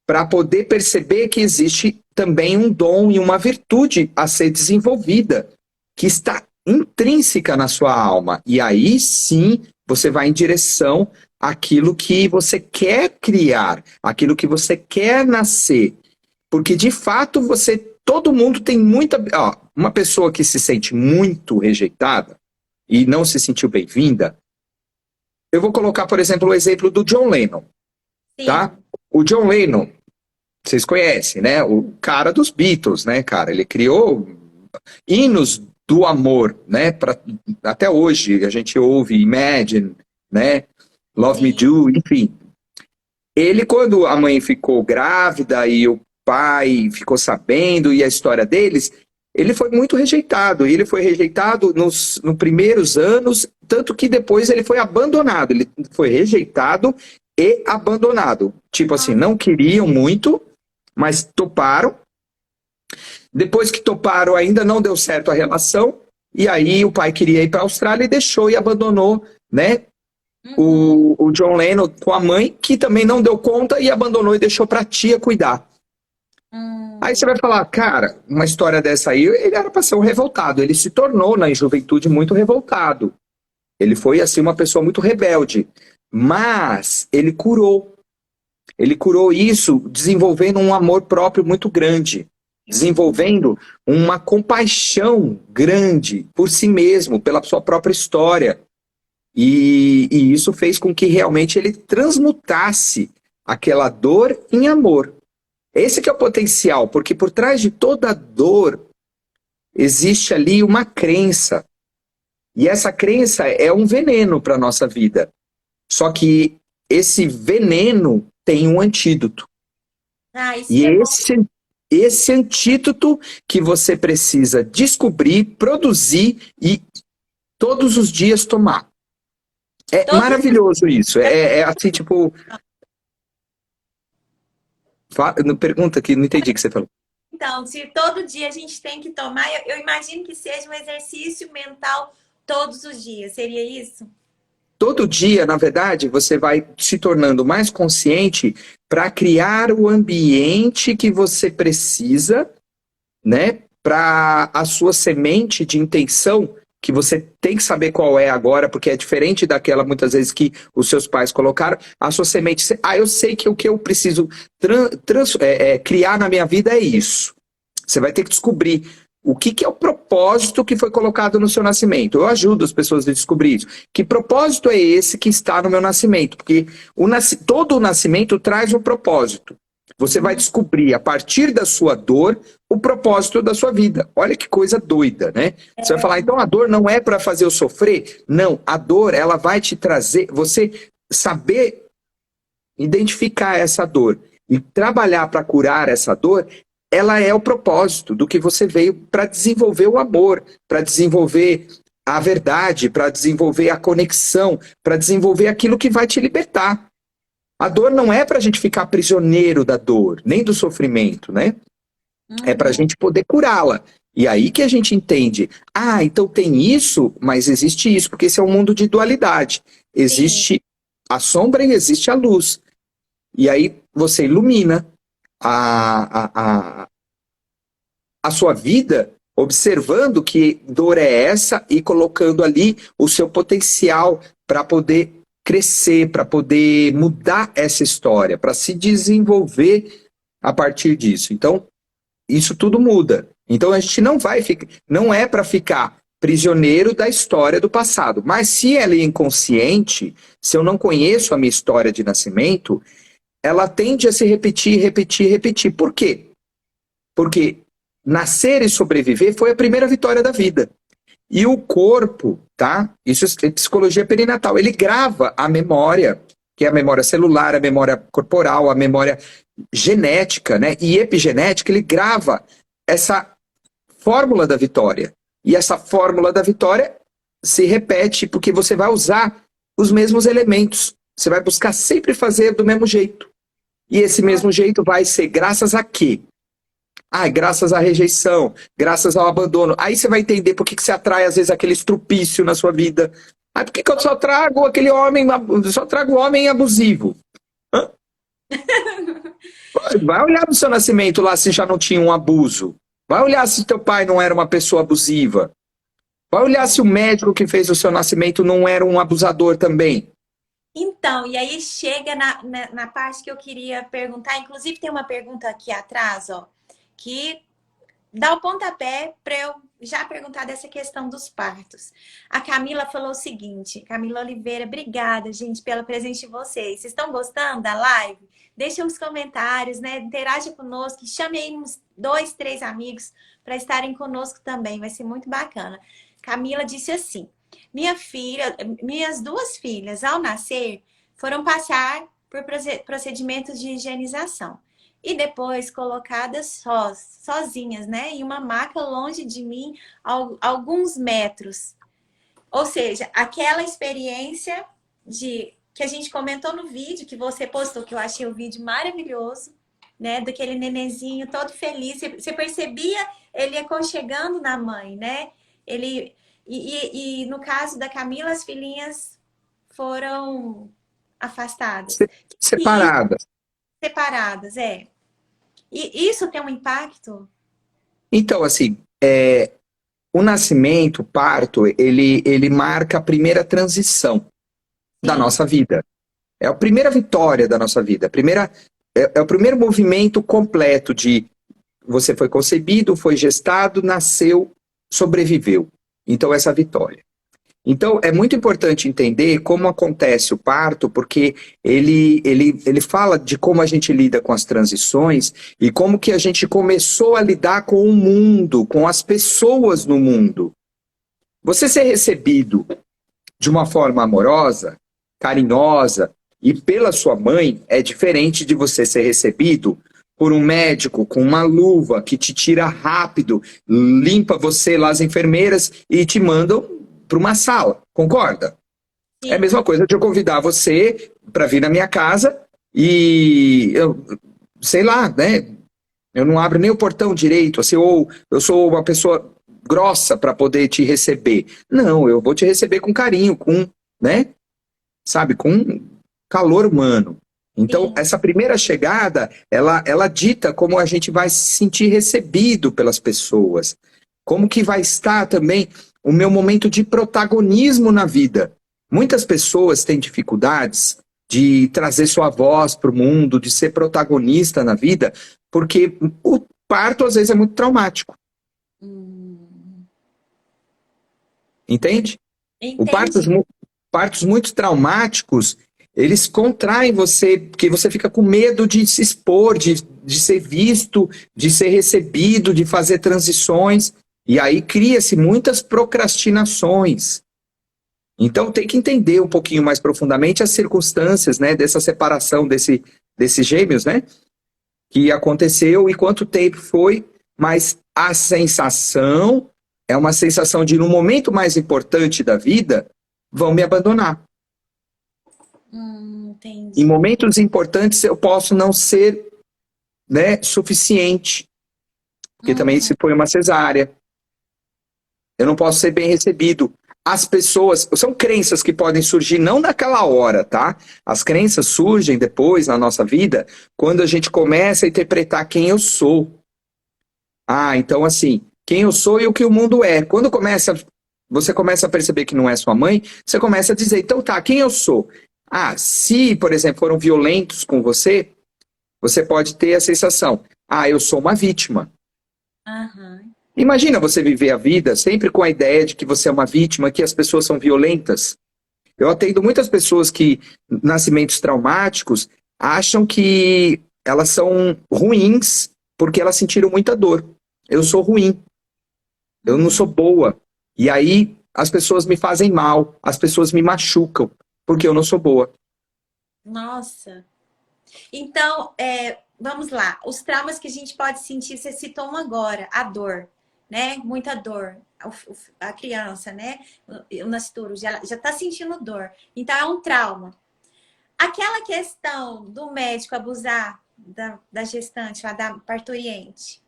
para poder perceber que existe também um dom e uma virtude a ser desenvolvida, que está intrínseca na sua alma. E aí sim você vai em direção àquilo que você quer criar, àquilo que você quer nascer. Porque de fato todo mundo tem muita... uma pessoa que se sente muito rejeitada e não se sentiu bem-vinda, eu vou colocar, por exemplo, o exemplo do John Lennon. Sim. Tá? O John Lennon, vocês conhecem, né? O cara dos Beatles, né, cara? Ele criou hinos do amor, né? Até hoje a gente ouve Imagine, né? Love Me Do, enfim. Ele, quando a mãe ficou grávida e o pai ficou sabendo e a história deles, ele foi muito rejeitado. E ele foi rejeitado nos primeiros anos, tanto que depois ele foi abandonado. Ele foi rejeitado e abandonado. Tipo assim, não queriam muito, mas toparam. Depois que toparam, ainda não deu certo a relação. E aí o pai queria ir para a Austrália e deixou e abandonou, né? O John Lennon com a mãe, que também não deu conta e abandonou e deixou para a tia cuidar. Aí você vai falar, cara, uma história dessa aí, ele era para ser um revoltado. Ele se tornou, na juventude, muito revoltado. Ele foi, assim, uma pessoa muito rebelde. Mas ele curou. Ele curou isso desenvolvendo um amor próprio muito grande. Desenvolvendo uma compaixão grande por si mesmo, pela sua própria história. E isso fez com que realmente ele transmutasse aquela dor em amor. Esse que é o potencial, porque por trás de toda dor existe ali uma crença. E essa crença é um veneno para a nossa vida. Só que esse veneno tem um antídoto. E esse antídoto que você precisa descobrir, produzir e todos os dias tomar. É maravilhoso isso. É assim, tipo... Pergunta aqui, não entendi o que você falou. Então, se todo dia a gente tem que tomar, eu imagino que seja um exercício mental todos os dias. Seria isso? Todo dia, na verdade, você vai se tornando mais consciente para criar o ambiente que você precisa, né? Para a sua semente de intenção, que você tem que saber qual é agora, porque é diferente daquela, muitas vezes, que os seus pais colocaram. A sua semente, eu sei que o que eu preciso criar na minha vida é isso. Você vai ter que descobrir o que é o propósito que foi colocado no seu nascimento. Eu ajudo as pessoas a descobrir isso. Que propósito é esse que está no meu nascimento? Porque todo o nascimento traz um propósito. Você vai descobrir, a partir da sua dor, o propósito da sua vida. Olha que coisa doida, né? Você vai falar, então a dor não é para fazer eu sofrer? Não, a dor, ela vai te trazer, você saber identificar essa dor e trabalhar para curar essa dor, ela é o propósito do que você veio para desenvolver o amor, para desenvolver a verdade, para desenvolver a conexão, para desenvolver aquilo que vai te libertar. A dor não é para a gente ficar prisioneiro da dor, nem do sofrimento, né? É para a gente poder curá-la. E aí que a gente entende, então tem isso, mas existe isso, porque esse é um mundo de dualidade. Existe a sombra e existe a luz. E aí você ilumina a sua vida observando que dor é essa e colocando ali o seu potencial para poder crescer, para poder mudar essa história, para se desenvolver a partir disso. Então, isso tudo muda. Então, a gente não é para ficar prisioneiro da história do passado. Mas se ela é inconsciente, se eu não conheço a minha história de nascimento, ela tende a se repetir, repetir, repetir. Por quê? Porque nascer e sobreviver foi a primeira vitória da vida. E o corpo, tá? Isso é psicologia perinatal. Ele grava a memória, que é a memória celular, a memória corporal, a memória genética, né? E epigenética, ele grava essa fórmula da vitória. E essa fórmula da vitória se repete porque você vai usar os mesmos elementos. Você vai buscar sempre fazer do mesmo jeito. E esse mesmo jeito vai ser graças a quê? Ah, graças à rejeição, graças ao abandono. Aí você vai entender por que que você atrai, às vezes, aquele estrupício na sua vida. Ah, por que que eu só trago aquele homem, só trago homem abusivo? Hã? Vai olhar no seu nascimento lá se já não tinha um abuso. Vai olhar se teu pai não era uma pessoa abusiva. Vai olhar se o médico que fez o seu nascimento não era um abusador também. Então, e aí chega na parte que eu queria perguntar. Inclusive, tem uma pergunta aqui atrás, ó, que dá o pontapé para eu já perguntar dessa questão dos partos. A Camila falou o seguinte, Camila Oliveira, obrigada, gente, pelo presente de vocês. Vocês estão gostando da live? Deixem os comentários, né? Interaja conosco, chame aí uns 2, 3 amigos para estarem conosco também, vai ser muito bacana. Camila disse assim, minhas 2 filhas, ao nascer, foram passar por procedimentos de higienização e depois colocadas sozinhas, né? Em uma maca longe de mim, alguns metros. Ou seja, aquela experiência que a gente comentou no vídeo, que você postou, que eu achei o vídeo maravilhoso, né? Daquele nenenzinho todo feliz. Você percebia ele aconchegando na mãe, né? E no caso da Camila, as filhinhas foram afastadas. Separada. Separadas, é. E isso tem um impacto? Então, assim, o nascimento, o parto, ele marca a primeira transição da Sim. nossa vida. É a primeira vitória da nossa vida. É o primeiro movimento completo de você foi concebido, foi gestado, nasceu, sobreviveu. Então, essa vitória. Então, é muito importante entender como acontece o parto, porque ele fala de como a gente lida com as transições e como que a gente começou a lidar com o mundo, com as pessoas no mundo. Você ser recebido de uma forma amorosa, carinhosa e pela sua mãe é diferente de você ser recebido por um médico com uma luva que te tira rápido, limpa você lá as enfermeiras e te mandam para uma sala, concorda? Sim. É a mesma coisa de eu convidar você para vir na minha casa e eu, sei lá, né? Eu não abro nem o portão direito, assim, ou eu sou uma pessoa grossa para poder te receber. Não, eu vou te receber com carinho, com, né? Sabe, com calor humano. Então, Sim. essa primeira chegada, ela dita como a gente vai se sentir recebido pelas pessoas. Como que vai estar também o meu momento de protagonismo na vida. Muitas pessoas têm dificuldades de trazer sua voz para o mundo, de ser protagonista na vida, porque o parto às vezes é muito traumático. Entende? Os Entendi. partos muito traumáticos, eles contraem você, porque você fica com medo de se expor, de ser visto, de ser recebido, de fazer transições. E aí cria-se muitas procrastinações. Então tem que entender um pouquinho mais profundamente as circunstâncias, né, dessa separação desses gêmeos, né, que aconteceu e quanto tempo foi, mas a sensação é uma sensação de, no momento mais importante da vida, vão me abandonar. Entendi. Em momentos importantes eu posso não ser, né, suficiente, porque também se foi uma cesárea. Eu não posso ser bem recebido. As pessoas, são crenças que podem surgir não naquela hora, tá? As crenças surgem depois na nossa vida, quando a gente começa a interpretar quem eu sou. Ah, então assim, quem eu sou e o que o mundo é. Quando você começa a perceber que não é sua mãe, você começa a dizer, então tá, quem eu sou? Ah, se, por exemplo, foram violentos com você, você pode ter a sensação, ah, eu sou uma vítima. Uhum. Imagina você viver a vida sempre com a ideia de que você é uma vítima, que as pessoas são violentas. Eu atendo muitas pessoas que, nascimentos traumáticos, acham que elas são ruins porque elas sentiram muita dor. Eu sou ruim. Eu não sou boa. E aí as pessoas me fazem mal, as pessoas me machucam porque eu não sou boa. Nossa. Então, vamos lá. Os traumas que a gente pode sentir, você citou um agora, a dor, né? Muita dor. A criança, né? O nascituro já está sentindo dor. Então, é um trauma. aquela questão do médico abusar da gestante, lá da parturiente,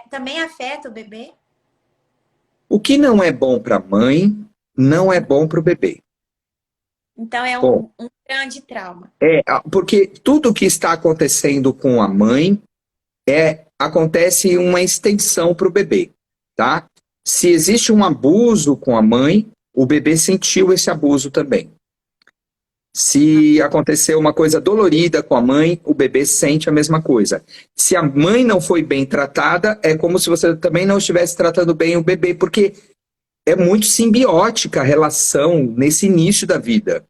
também afeta o bebê? O que não é bom para a mãe, não é bom para o bebê. Então é Bom, um grande trauma. porque tudo que está acontecendo com a mãe acontece uma extensão para o bebê, tá? Se existe um abuso com a mãe, o bebê sentiu esse abuso também. Se aconteceu uma coisa dolorida com a mãe, o bebê sente a mesma coisa. Se a mãe não foi bem tratada, é como se você também não estivesse tratando bem o bebê, porque é muito simbiótica a relação nesse início da vida.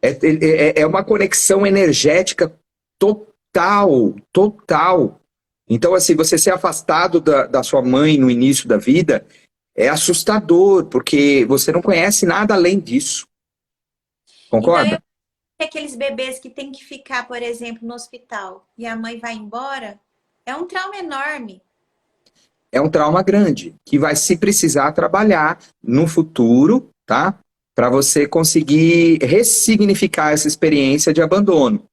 É uma conexão energética total, total. Então, assim, você ser afastado da sua mãe no início da vida é assustador, porque você não conhece nada além disso. Então, Concorda? aqueles bebês que tem que ficar, por exemplo, no hospital e a mãe vai embora, é um trauma enorme. É um trauma grande, que vai se precisar trabalhar no futuro, tá? Para você conseguir ressignificar essa experiência de abandono.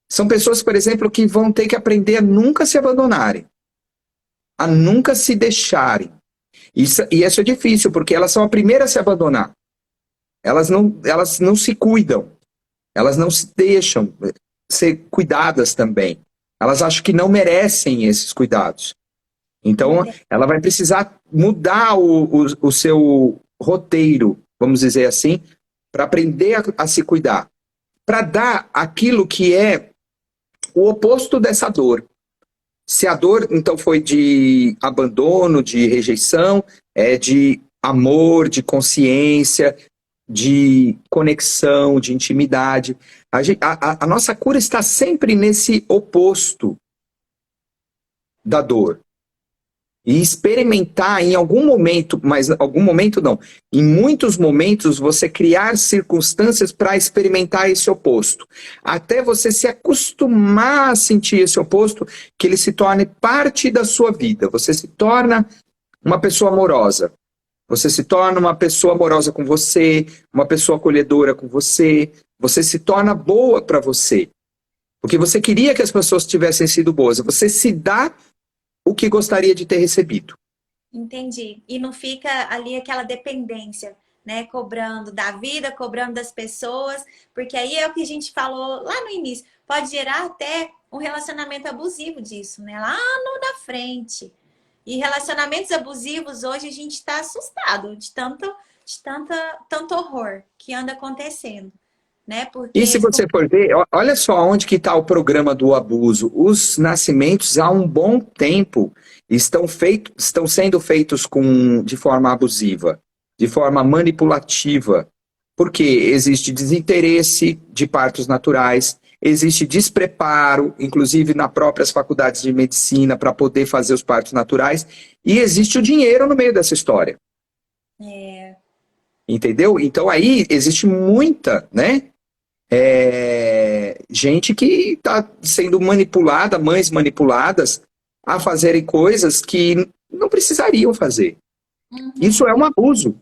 São pessoas, por exemplo, que vão ter que aprender a nunca se abandonarem, a nunca se deixarem. E isso é difícil, porque elas são a primeira a se abandonar. Elas não se cuidam, elas não se deixam ser cuidadas também. Elas acham que não merecem esses cuidados. Então, ela vai precisar mudar o seu roteiro, vamos dizer assim, para aprender a se cuidar. Para dar aquilo que é o oposto dessa dor. Se a dor, então, foi de abandono, de rejeição, é de amor, de consciência, de conexão, de intimidade. A nossa cura está sempre nesse oposto da dor. E experimentar em algum momento, mas algum momento não, em muitos momentos você criar circunstâncias para experimentar esse oposto. Até você se acostumar a sentir esse oposto, que ele se torne parte da sua vida. Você se torna uma pessoa amorosa. Você se torna uma pessoa amorosa com você, uma pessoa acolhedora com você. Você se torna boa para você. Porque você queria que as pessoas tivessem sido boas. Você se dá o que gostaria de ter recebido. Entendi. E não fica ali aquela dependência, né? Cobrando da vida, cobrando das pessoas, porque aí é o que a gente falou lá no início. Pode gerar até um relacionamento abusivo disso, né? Lá no da frente. E relacionamentos abusivos, hoje a gente está assustado tanto horror que anda acontecendo, né? E Porque se você for ver, olha só onde que está o programa do abuso. Os nascimentos há um bom tempo estão sendo feitos de forma abusiva, de forma manipulativa, porque existe desinteresse de partos naturais, existe despreparo, inclusive nas próprias faculdades de medicina, para poder fazer os partos naturais, e existe o dinheiro no meio dessa história. Entendeu? Então aí existe muita, né? Gente que está sendo manipulada, mães manipuladas a fazerem coisas que não precisariam fazer. Isso é um abuso.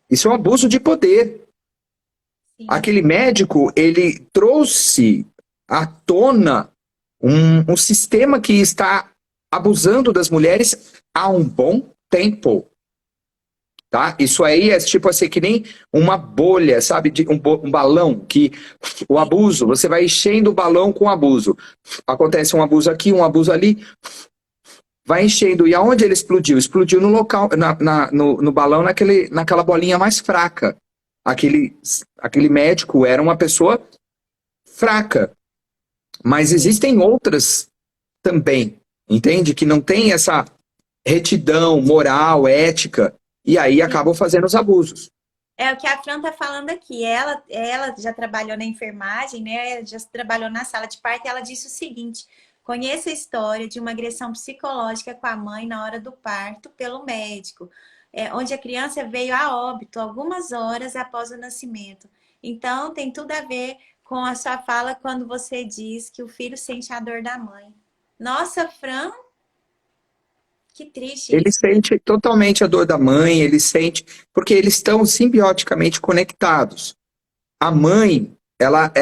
Isso é um abuso de poder. Sim. Aquele médico, ele trouxe à tona um sistema que está abusando das mulheres há um bom tempo. Tá? Isso aí é tipo assim, que nem uma bolha, sabe? Um balão, que o abuso, você vai enchendo o balão com abuso. Acontece um abuso aqui, um abuso ali, vai enchendo. E aonde ele explodiu? Explodiu no local, no balão, naquela bolinha mais fraca. Aquele médico era uma pessoa fraca. Mas existem outras também, entende? Que não tem essa retidão moral, ética. E aí acabam fazendo os abusos. É o que a Fran tá falando aqui. Ela já trabalhou na enfermagem, né? Já trabalhou na sala de parto e ela disse o seguinte: conheço a história de uma agressão psicológica com a mãe na hora do parto pelo médico, onde a criança veio a óbito algumas horas após o nascimento. Então tem tudo a ver com a sua fala quando você diz que o filho sente a dor da mãe. Nossa, Fran, que triste Ele isso. sente totalmente a dor da mãe, ele sente, porque eles estão simbioticamente conectados. a mãe, ela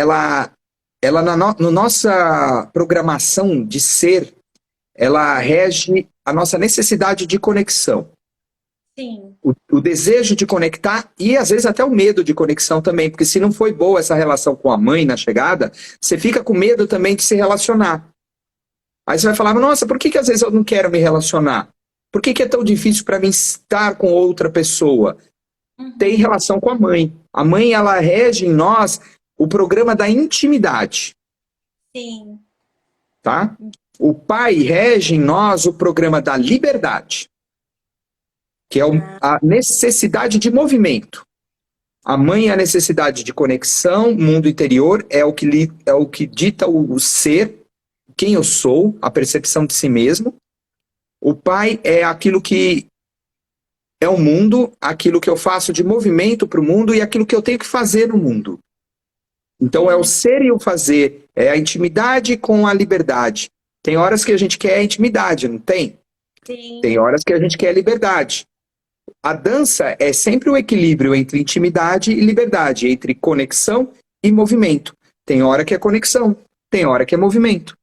no nossa programação de ser, ela rege a nossa necessidade de conexão. Sim. O desejo de conectar e às vezes até o medo de conexão também, porque se não foi boa essa relação com a mãe na chegada, você fica com medo também de se relacionar. Aí você vai falar, nossa, por que às vezes eu não quero me relacionar? Por que é tão difícil para mim estar com outra pessoa? Tem relação com a mãe. A mãe, ela rege em nós o programa da intimidade. Sim. Tá? O pai rege em nós o programa da liberdade, que é a necessidade de movimento. A mãe é a necessidade de conexão, mundo interior, é o que dita o ser, quem eu sou, a percepção de si mesmo. O pai é aquilo que é o mundo, aquilo que eu faço de movimento para o mundo e aquilo que eu tenho que fazer no mundo. Então é o ser e o fazer, é a intimidade com a liberdade. Tem horas que a gente quer intimidade, não tem? Sim. Tem horas que a gente quer liberdade. A dança é sempre o equilíbrio entre intimidade e liberdade, entre conexão e movimento. Tem hora que é conexão, tem hora que é movimento.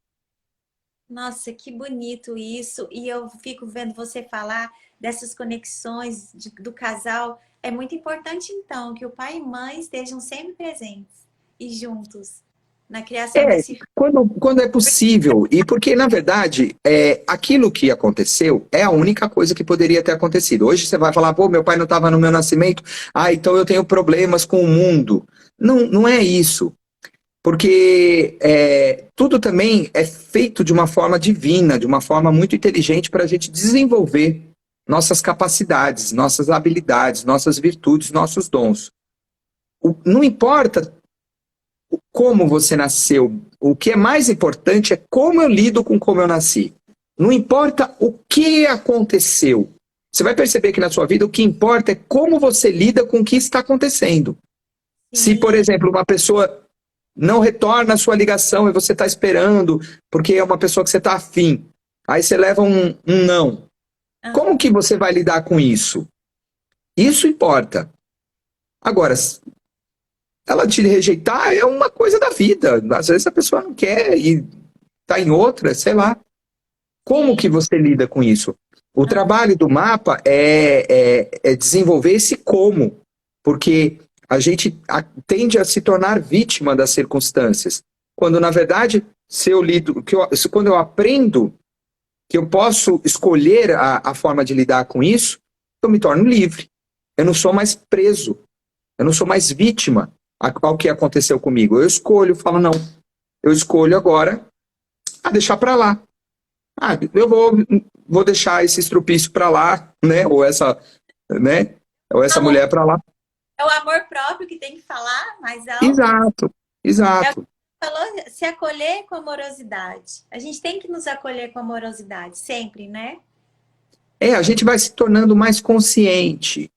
Nossa, que bonito isso. E eu fico vendo você falar dessas conexões do casal. É muito importante, então, que o pai e mãe estejam sempre presentes e juntos na criação desse filho. Quando é possível. E porque, na verdade, aquilo que aconteceu é a única coisa que poderia ter acontecido. Hoje você vai falar, pô, meu pai não estava no meu nascimento, então eu tenho problemas com o mundo. Não, não é isso. Porque tudo também é feito de uma forma divina, de uma forma muito inteligente para a gente desenvolver nossas capacidades, nossas habilidades, nossas virtudes, nossos dons. Não importa como você nasceu, o que é mais importante é como eu lido com como eu nasci. Não importa o que aconteceu. Você vai perceber que na sua vida o que importa é como você lida com o que está acontecendo. Sim. Se, por exemplo, uma pessoa não retorna a sua ligação e você está esperando porque é uma pessoa que você está afim, aí você leva um não. Como que você vai lidar com isso? Isso importa. Agora, ela te rejeitar é uma coisa da vida. Às vezes a pessoa não quer e está em outra, sei lá. Como que você lida com isso? O trabalho do mapa é desenvolver esse como. Porque a gente tende a se tornar vítima das circunstâncias. Quando, na verdade, quando eu aprendo que eu posso escolher a forma de lidar com isso, eu me torno livre. Eu não sou mais preso. Eu não sou mais vítima ao que aconteceu comigo. Eu escolho, falo, não. Eu escolho agora deixar para lá. Eu vou deixar esse estrupício para lá, né? Ou essa mulher para lá. É o amor próprio que tem que falar mais alto. Exato. Falou se acolher com amorosidade. A gente tem que nos acolher com amorosidade, sempre, né? A gente vai se tornando mais consciente.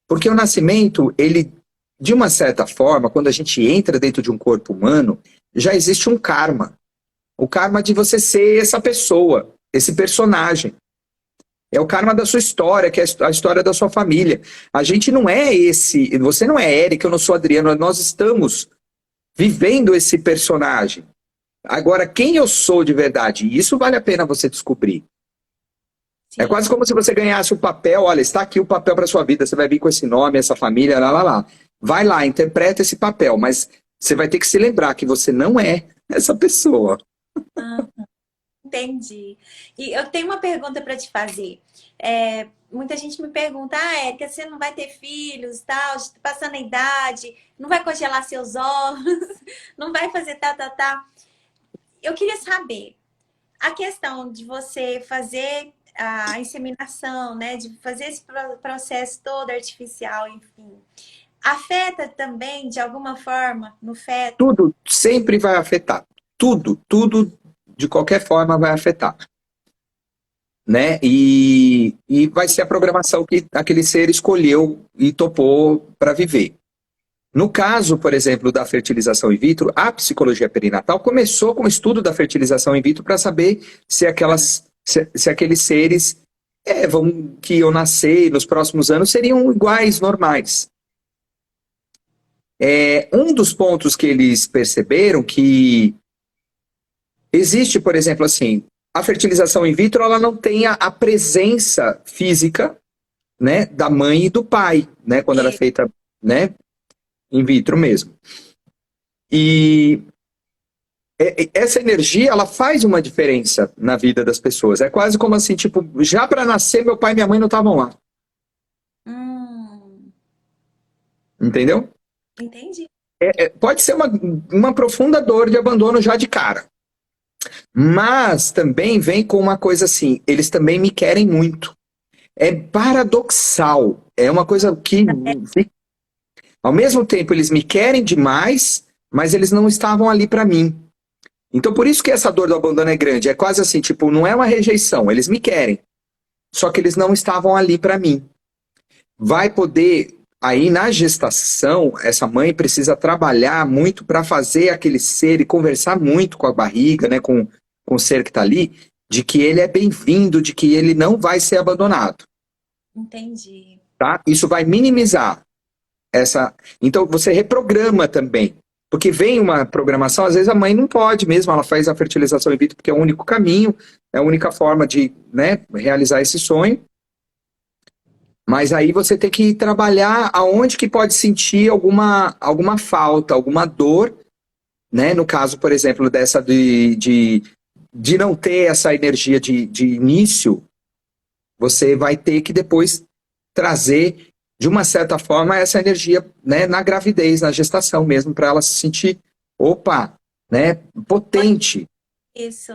Porque o nascimento, ele, de uma certa forma, quando a gente entra dentro de um corpo humano, já existe um karma. O karma de você ser essa pessoa, esse personagem. É o karma da sua história, que é a história da sua família. A gente não é esse... Você não é Eric, eu não sou Adriano. Nós estamos vivendo esse personagem. Agora, quem eu sou de verdade? Isso vale a pena você descobrir. Sim. É quase como se você ganhasse o papel. Olha, está aqui o papel para sua vida. Você vai vir com esse nome, essa família, lá. Vai lá, interpreta esse papel. Mas você vai ter que se lembrar que você não é essa pessoa. Entendi. E eu tenho uma pergunta para te fazer. Muita gente me pergunta, Érica, você não vai ter filhos, tal, passando a idade, não vai congelar seus óvulos, não vai fazer tá. Eu queria saber, a questão de você fazer a inseminação, né, de fazer esse processo todo artificial, enfim, afeta também, de alguma forma, no feto? Tudo sempre vai afetar. Tudo de qualquer forma vai afetar, né? E vai ser a programação que aquele ser escolheu e topou para viver. No caso, por exemplo, da fertilização in vitro, a psicologia perinatal começou com o estudo da fertilização in vitro para saber se aqueles seres que iam nascer nos próximos anos seriam iguais, normais. Um dos pontos que eles perceberam que existe, por exemplo, assim, a fertilização in vitro, ela não tem a presença física, né, da mãe e do pai, né, quando ela é feita, né, in vitro mesmo. E essa energia, ela faz uma diferença na vida das pessoas. É quase como assim, tipo, já para nascer, meu pai e minha mãe não estavam lá. Entendeu? Entendi. Pode ser uma profunda dor de abandono já de cara. Mas também vem com uma coisa assim, eles também me querem muito. É paradoxal. É uma coisa que, ao mesmo tempo, eles me querem demais, mas eles não estavam ali para mim. Então, por isso que essa dor do abandono é grande. É quase assim, tipo, não é uma rejeição. Eles me querem. Só que eles não estavam ali para mim. Vai poder, aí na gestação, essa mãe precisa trabalhar muito para fazer aquele ser e conversar muito com a barriga, né, com o ser que está ali, de que ele é bem-vindo, de que ele não vai ser abandonado. Entendi. Tá? Isso vai minimizar essa. Então, você reprograma também. Porque vem uma programação, às vezes a mãe não pode mesmo, ela faz a fertilização in vitro porque é o único caminho, é a única forma de, né, realizar esse sonho. Mas aí você tem que trabalhar aonde que pode sentir alguma falta, alguma dor, né? No caso, por exemplo, dessa de não ter essa energia de início, você vai ter que depois trazer, de uma certa forma, essa energia, né, na gravidez, na gestação mesmo, para ela se sentir, opa, né, potente. Isso.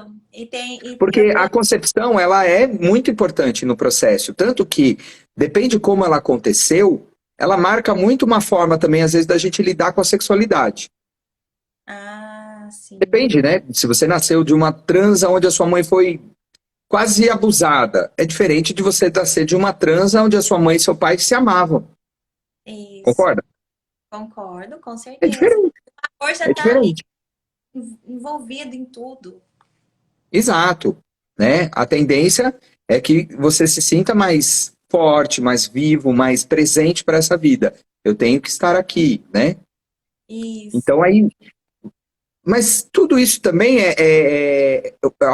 Porque a concepção, ela é muito importante no processo, tanto que, depende de como ela aconteceu, ela marca muito uma forma também, às vezes, da gente lidar com a sexualidade. Ah, sim. Depende, né? Se você nasceu de uma transa onde a sua mãe foi quase abusada, é diferente de você nascer de uma transa onde a sua mãe e seu pai se amavam. Isso. Concorda? Concordo, com certeza. É diferente. O amor já É está ali diferente. envolvido em tudo. Exato, né? A tendência é que você se sinta mais forte, mais vivo, mais presente para essa vida. Eu tenho que estar aqui, né? Isso. Então aí, mas tudo isso também é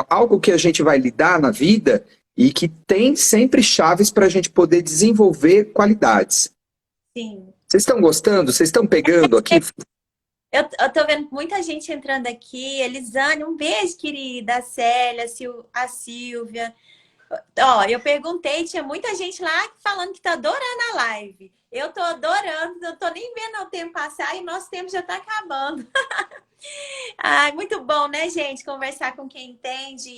algo que a gente vai lidar na vida e que tem sempre chaves para a gente poder desenvolver qualidades. Sim. Vocês estão gostando? Vocês estão pegando aqui? Eu tô vendo muita gente entrando aqui. Elisane, um beijo, querida. A Célia, a Silvia. Ó, eu perguntei, tinha muita gente lá falando que tá adorando a live. Eu tô adorando, não tô nem vendo o tempo passar e o nosso tempo já tá acabando. Ai, muito bom, né, gente? Conversar com quem entende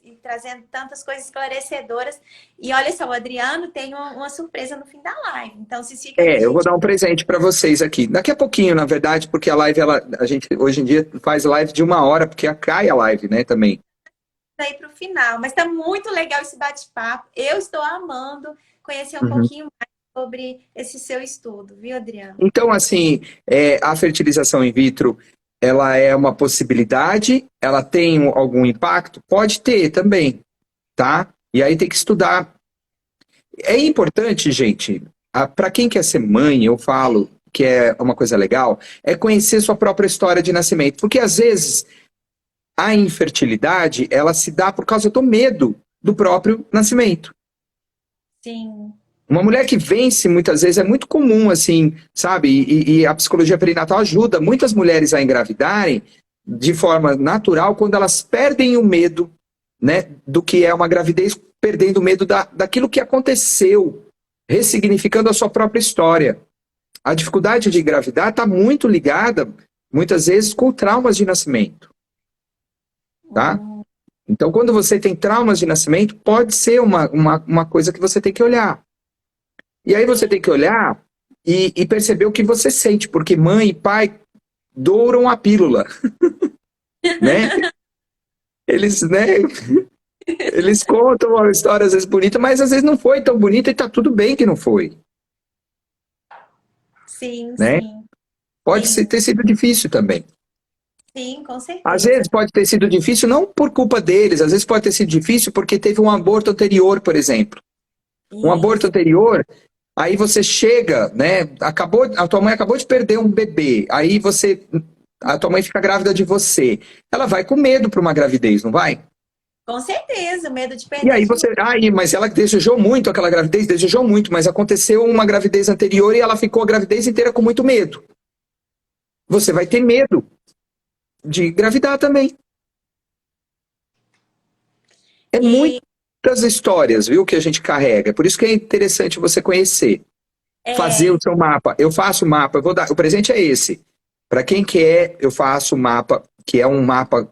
e trazendo tantas coisas esclarecedoras. E olha só, o Adriano tem uma surpresa no fim da live. Então, se fica aí, Eu vou dar um presente para vocês aqui. Daqui a pouquinho, na verdade, porque a live, a gente hoje em dia faz live de 1 hora, porque cai a live, né, também. aí para o final. Mas tá muito legal esse bate-papo. Eu estou amando conhecer um pouquinho mais sobre esse seu estudo, viu, Adriano? Então, assim, a fertilização in vitro, ela é uma possibilidade? Ela tem algum impacto? Pode ter também, tá? E aí tem que estudar. É importante, gente, para quem quer ser mãe, eu falo que é uma coisa legal, é conhecer sua própria história de nascimento. Porque, às vezes, a infertilidade, ela se dá por causa do medo do próprio nascimento. Sim. Uma mulher que vence, muitas vezes, é muito comum, assim, sabe? E a psicologia perinatal ajuda muitas mulheres a engravidarem de forma natural quando elas perdem o medo, né, do que é uma gravidez, perdendo o medo daquilo que aconteceu, ressignificando a sua própria história. A dificuldade de engravidar está muito ligada, muitas vezes, com traumas de nascimento. Tá? Então, quando você tem traumas de nascimento, pode ser uma coisa que você tem que olhar. E aí você tem que olhar e perceber o que você sente, porque mãe e pai douram a pílula. Né? Eles, né? Eles contam uma história às vezes bonita, mas às vezes não foi tão bonita e tá tudo bem que não foi. Sim, Né? sim. Pode ter sido difícil também. Sim, com certeza. Às vezes pode ter sido difícil não por culpa deles, às vezes pode ter sido difícil porque teve um aborto anterior, por exemplo. Um aborto anterior, Aí você chega, né? A tua mãe acabou de perder um bebê. Aí a tua mãe fica grávida de você. Ela vai com medo para uma gravidez, não vai? Com certeza, medo de E perder aí de novo. mas ela desejou muito aquela gravidez, desejou muito, mas aconteceu uma gravidez anterior e ela ficou a gravidez inteira com muito medo. Você vai ter medo de engravidar também. É E muitas histórias, viu, que a gente carrega. Por isso que é interessante você conhecer, fazer o é, seu mapa. Eu faço mapa, eu vou dar. O presente é esse. Para quem quer, eu faço o mapa, que é um mapa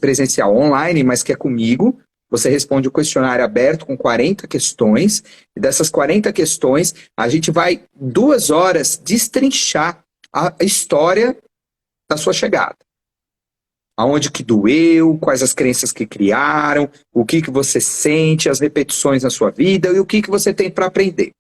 presencial online, mas que é comigo. Você responde o questionário aberto com 40 questões, e dessas 40 questões, a gente vai 2 horas destrinchar a história da sua chegada. Aonde que doeu, quais as crenças que criaram, o que você sente, as repetições na sua vida e o que você tem para aprender.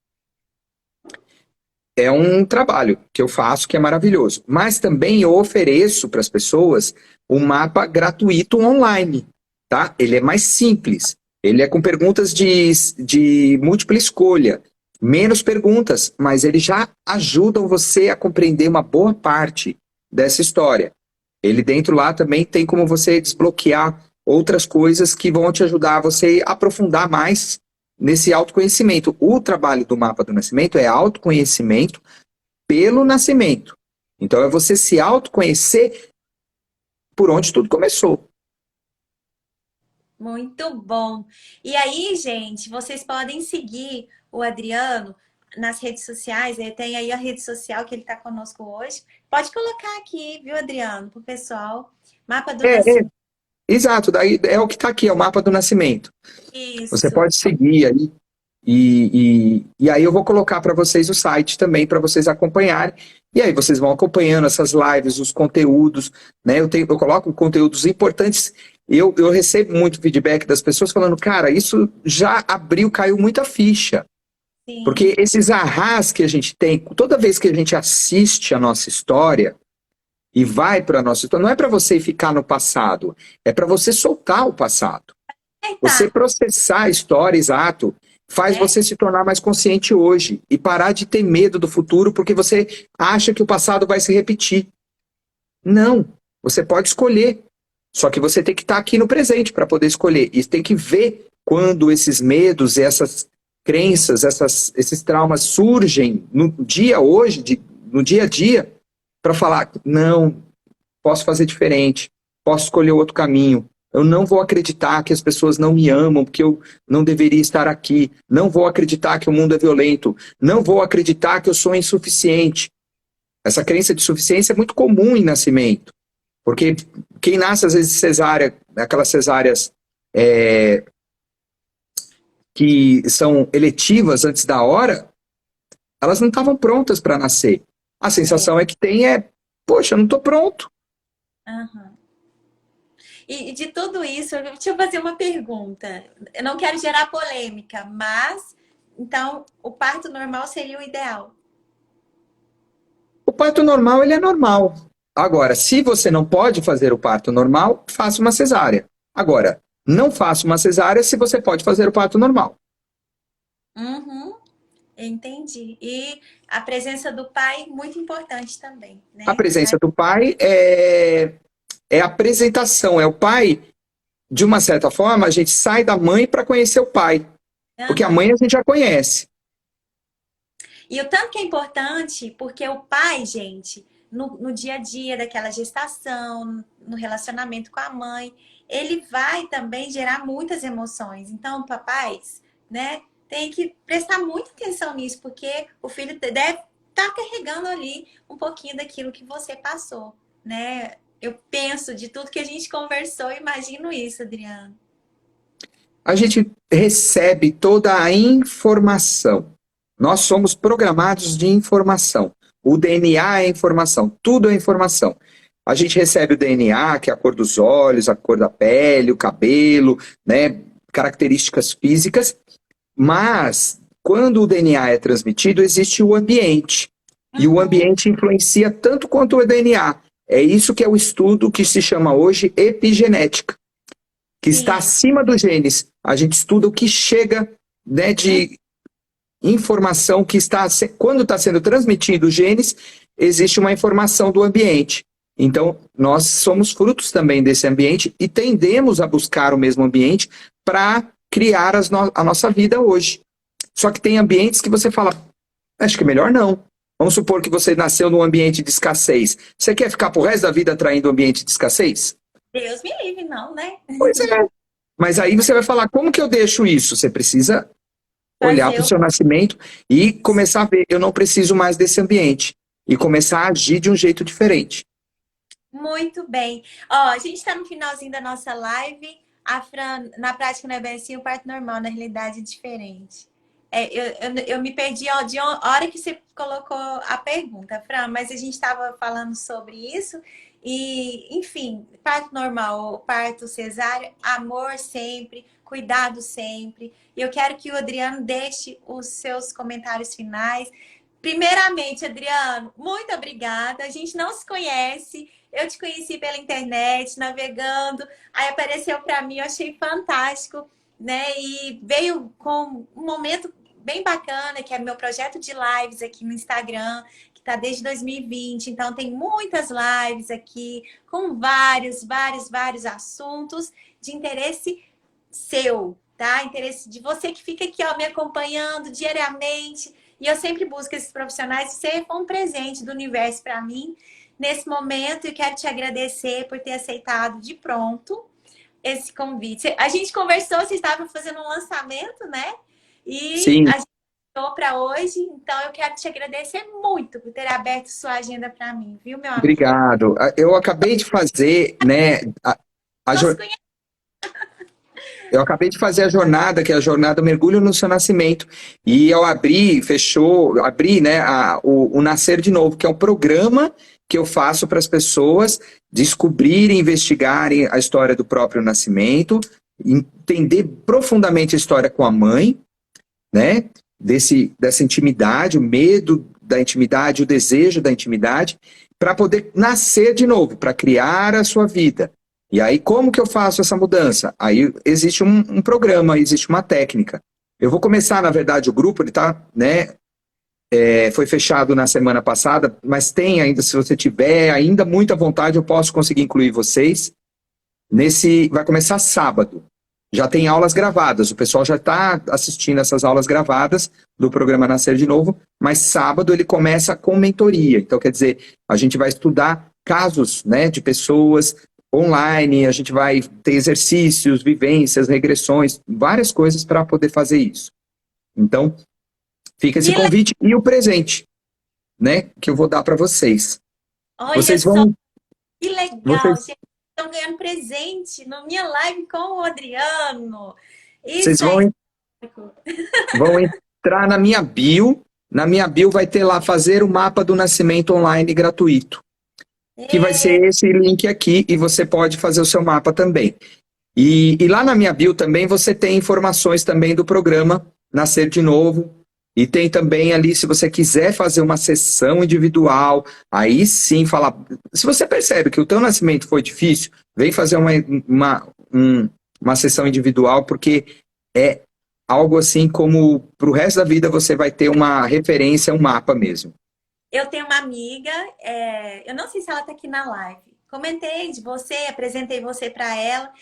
É um trabalho que eu faço que é maravilhoso. Mas também eu ofereço para as pessoas um mapa gratuito online, tá? Ele é mais simples. Ele é com perguntas de múltipla escolha. Menos perguntas, mas eles já ajudam você a compreender uma boa parte dessa história. Ele dentro lá também tem como você desbloquear outras coisas que vão te ajudar a você aprofundar mais nesse autoconhecimento. O trabalho do mapa do nascimento é autoconhecimento pelo nascimento. Então é você se autoconhecer por onde tudo começou. muito bom. E aí, gente, vocês podem seguir o Adriano nas redes sociais. Ele tem aí a rede social que ele está conosco hoje. Pode colocar aqui, viu, Adriano, para o pessoal. Mapa do É, Nascimento. exato, daí é o que está aqui, é o mapa do nascimento. Você Isso. pode seguir aí. E aí eu vou colocar para vocês o site também, para vocês acompanharem. E aí vocês vão acompanhando essas lives, os conteúdos, né? Eu coloco conteúdos importantes. Eu recebo muito feedback das pessoas falando, cara, isso já abriu, caiu muita ficha. Sim. Porque esses arras que a gente tem, toda vez que a gente assiste a nossa história e vai para a nossa história, não é para você ficar no passado, é para você soltar o passado. Você Tá, processar a história, exato, faz né? você se tornar mais consciente hoje e parar de ter medo do futuro porque você acha que o passado vai se repetir. Não, você pode escolher. Só que você tem que estar aqui no presente para poder escolher. E tem que ver quando esses medos, essas crenças, esses traumas surgem no dia hoje, no dia a dia, para falar, não, posso fazer diferente, posso escolher outro caminho. Eu não vou acreditar que as pessoas não me amam, porque eu não deveria estar aqui. Não vou acreditar que o mundo é violento. Não vou acreditar que eu sou insuficiente. Essa crença de suficiência é muito comum em nascimento. Porque quem nasce, às vezes, cesárea, aquelas cesáreas que são eletivas antes da hora, elas não estavam prontas para nascer. A sensação é que poxa, eu não estou pronto. Aham. E de tudo isso, deixa eu fazer uma pergunta. Eu não quero gerar polêmica, mas então o parto normal seria o ideal. O parto normal, ele é normal. Agora, se você não pode fazer o parto normal, faça uma cesárea. Agora, não faça uma cesárea se você pode fazer o parto normal. Uhum, entendi. E a presença do pai, muito importante também, A né? presença do pai é a apresentação, é o pai, de uma certa forma, a gente sai da mãe para conhecer o pai. Porque a Aham. mãe a gente já conhece. E o tanto que é importante, porque o pai, gente, no dia a dia daquela gestação, no relacionamento com a mãe, ele vai também gerar muitas emoções. Então, papais, né, tem que prestar muita atenção nisso, porque o filho deve estar carregando ali um pouquinho daquilo que você passou, né? Eu penso de tudo que a gente conversou, imagino isso, Adriano. A gente recebe toda a informação. Nós somos programados de informação. O DNA é informação, tudo é informação. A gente recebe o DNA, que é a cor dos olhos, a cor da pele, o cabelo, né, características físicas, mas quando o DNA é transmitido, existe o ambiente. E o Uhum, ambiente influencia tanto quanto o DNA. É isso que é o estudo que se chama hoje epigenética, que está sim. acima dos genes. A gente estuda o que chega, né, de informação que está, quando está sendo transmitido os genes, existe uma informação do ambiente. Então, nós somos frutos também desse ambiente e tendemos a buscar o mesmo ambiente para criar a nossa vida hoje. Só que tem ambientes que você fala, acho que é melhor não. Vamos supor que você nasceu num ambiente de escassez. Você quer ficar pro resto da vida atraindo um ambiente de escassez? Deus me livre, não, né? Pois é. Mas aí você vai falar, como que eu deixo isso? Você precisa olhar para o seu nascimento e começar a ver, eu não preciso mais desse ambiente. E começar a agir de um jeito diferente. Muito bem. Ó, a gente está no finalzinho da nossa live. A Fran, na prática não é bem assim, o parto normal, na realidade é diferente. Eu me perdi ó, de hora que você colocou a pergunta, Fran, mas a gente estava falando sobre isso. E, enfim, parto normal, parto cesáreo, amor sempre, cuidado sempre. E eu quero que o Adriano deixe os seus comentários finais. Primeiramente, Adriano, muito obrigada. A gente não se conhece. Eu te conheci pela internet, navegando. Aí apareceu para mim, eu achei fantástico, né? E veio com um momento bem bacana, que é meu projeto de lives aqui no Instagram, que está desde 2020. Então, tem muitas lives aqui com vários assuntos de interesse seu, tá? Interesse de você que fica aqui, ó, me acompanhando diariamente. E eu sempre busco esses profissionais ser um presente do universo para mim nesse momento. Eu quero te agradecer por ter aceitado de pronto esse convite. A gente conversou, você estava fazendo um lançamento, né? E Sim. a gente conversou para hoje. Então, eu quero te agradecer muito por ter aberto sua agenda para mim, viu, meu amigo? Obrigado. Eu acabei de fazer, né, eu acabei de fazer a jornada, que é a jornada Mergulho no Seu Nascimento. E eu abri, né, o Nascer de Novo, que é um programa que eu faço para as pessoas descobrirem, investigarem a história do próprio nascimento, entender profundamente a história com a mãe, né, dessa intimidade, o medo da intimidade, o desejo da intimidade, para poder nascer de novo, para criar a sua vida. E aí, como que eu faço essa mudança? Aí existe um programa, existe uma técnica. Eu vou começar, na verdade, o grupo, ele tá, né, foi fechado na semana passada, mas tem ainda, se você tiver ainda muita vontade, eu posso conseguir incluir vocês. Vai começar sábado. Já tem aulas gravadas, o pessoal já está assistindo essas aulas gravadas do programa Nascer de Novo, mas sábado ele começa com mentoria. Então, quer dizer, a gente vai estudar casos, né, de pessoas online, a gente vai ter exercícios, vivências, regressões, várias coisas para poder fazer isso. Então, fica esse convite e o presente, né, que eu vou dar para vocês. Olha vocês vão... que legal, gente. Estão ganhando presente na minha live com o Adriano. Vocês vão entrar na minha bio. Na minha bio vai ter lá fazer o mapa do nascimento online gratuito. Que vai ser esse link aqui e você pode fazer o seu mapa também. E lá na minha bio também você tem informações também do programa Nascer de Novo. E tem também ali, se você quiser fazer uma sessão individual, aí sim falar... Se você percebe que o teu nascimento foi difícil, vem fazer uma sessão individual, porque é algo assim como, para o resto da vida, você vai ter uma referência, um mapa mesmo. Eu tenho uma amiga, eu não sei se ela está aqui na live. Comentei de você, apresentei você para ela,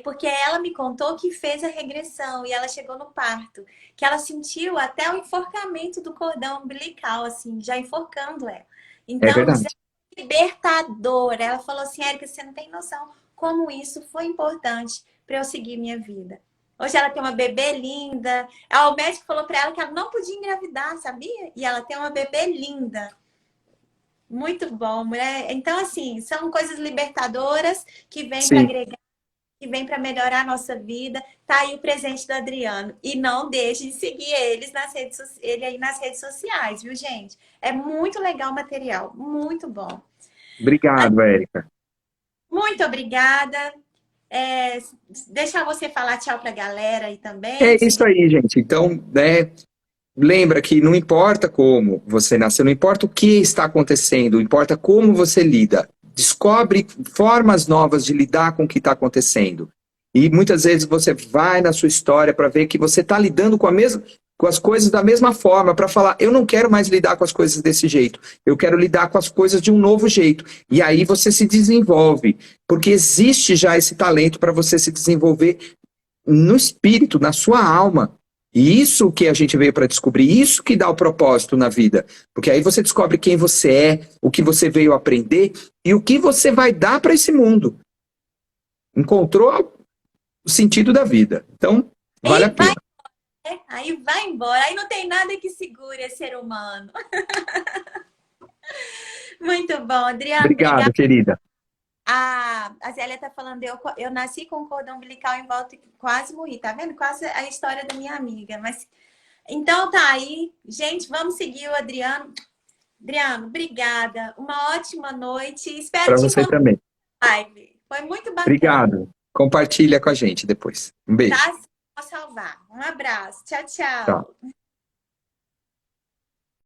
porque ela me contou que fez a regressão e ela chegou no parto, que ela sentiu até o enforcamento do cordão umbilical, assim, já enforcando ela. Então, é libertador. Ela falou assim, Érica, você não tem noção como isso foi importante para eu seguir minha vida. Hoje ela tem uma bebê linda. O médico falou para ela que ela não podia engravidar, sabia? E ela tem uma bebê linda. Muito bom, mulher. Então, assim, são coisas libertadoras que vêm para agregar, que vêm para melhorar a nossa vida. Tá aí o presente do Adriano. E não deixe de seguir ele aí nas redes sociais, viu, gente? É muito legal o material. Muito bom. Obrigado, Érica. Muito obrigada. Deixar você falar tchau pra galera aí também. É isso aí, gente. Então, né, lembra que não importa como você nasceu, não importa o que está acontecendo, importa como você lida. Descobre formas novas de lidar com o que está acontecendo. E muitas vezes você vai na sua história para ver que você está lidando com a mesma... com as coisas da mesma forma, para falar, eu não quero mais lidar com as coisas desse jeito, eu quero lidar com as coisas de um novo jeito. E aí você se desenvolve, porque existe já esse talento para você se desenvolver no espírito, na sua alma. E isso que a gente veio para descobrir, isso que dá o propósito na vida. Porque aí você descobre quem você é, o que você veio aprender e o que você vai dar para esse mundo. Encontrou o sentido da vida. Então, vale a pena. Aí vai embora. Aí não tem nada que segure esse ser humano. Muito bom, Adriano. Obrigado, querida. A Zélia tá falando, eu nasci com cordão umbilical em volta e quase morri, tá vendo? Quase a história da minha amiga. Mas então tá aí. Gente, vamos seguir o Adriano. Adriano, obrigada. Uma ótima noite. Espero Para te você encontrar também. na live. Foi muito bacana. Obrigado. Compartilha com a gente depois. Um beijo. Tá? Vou salvar. Um abraço. Tchau, tchau. Tchau.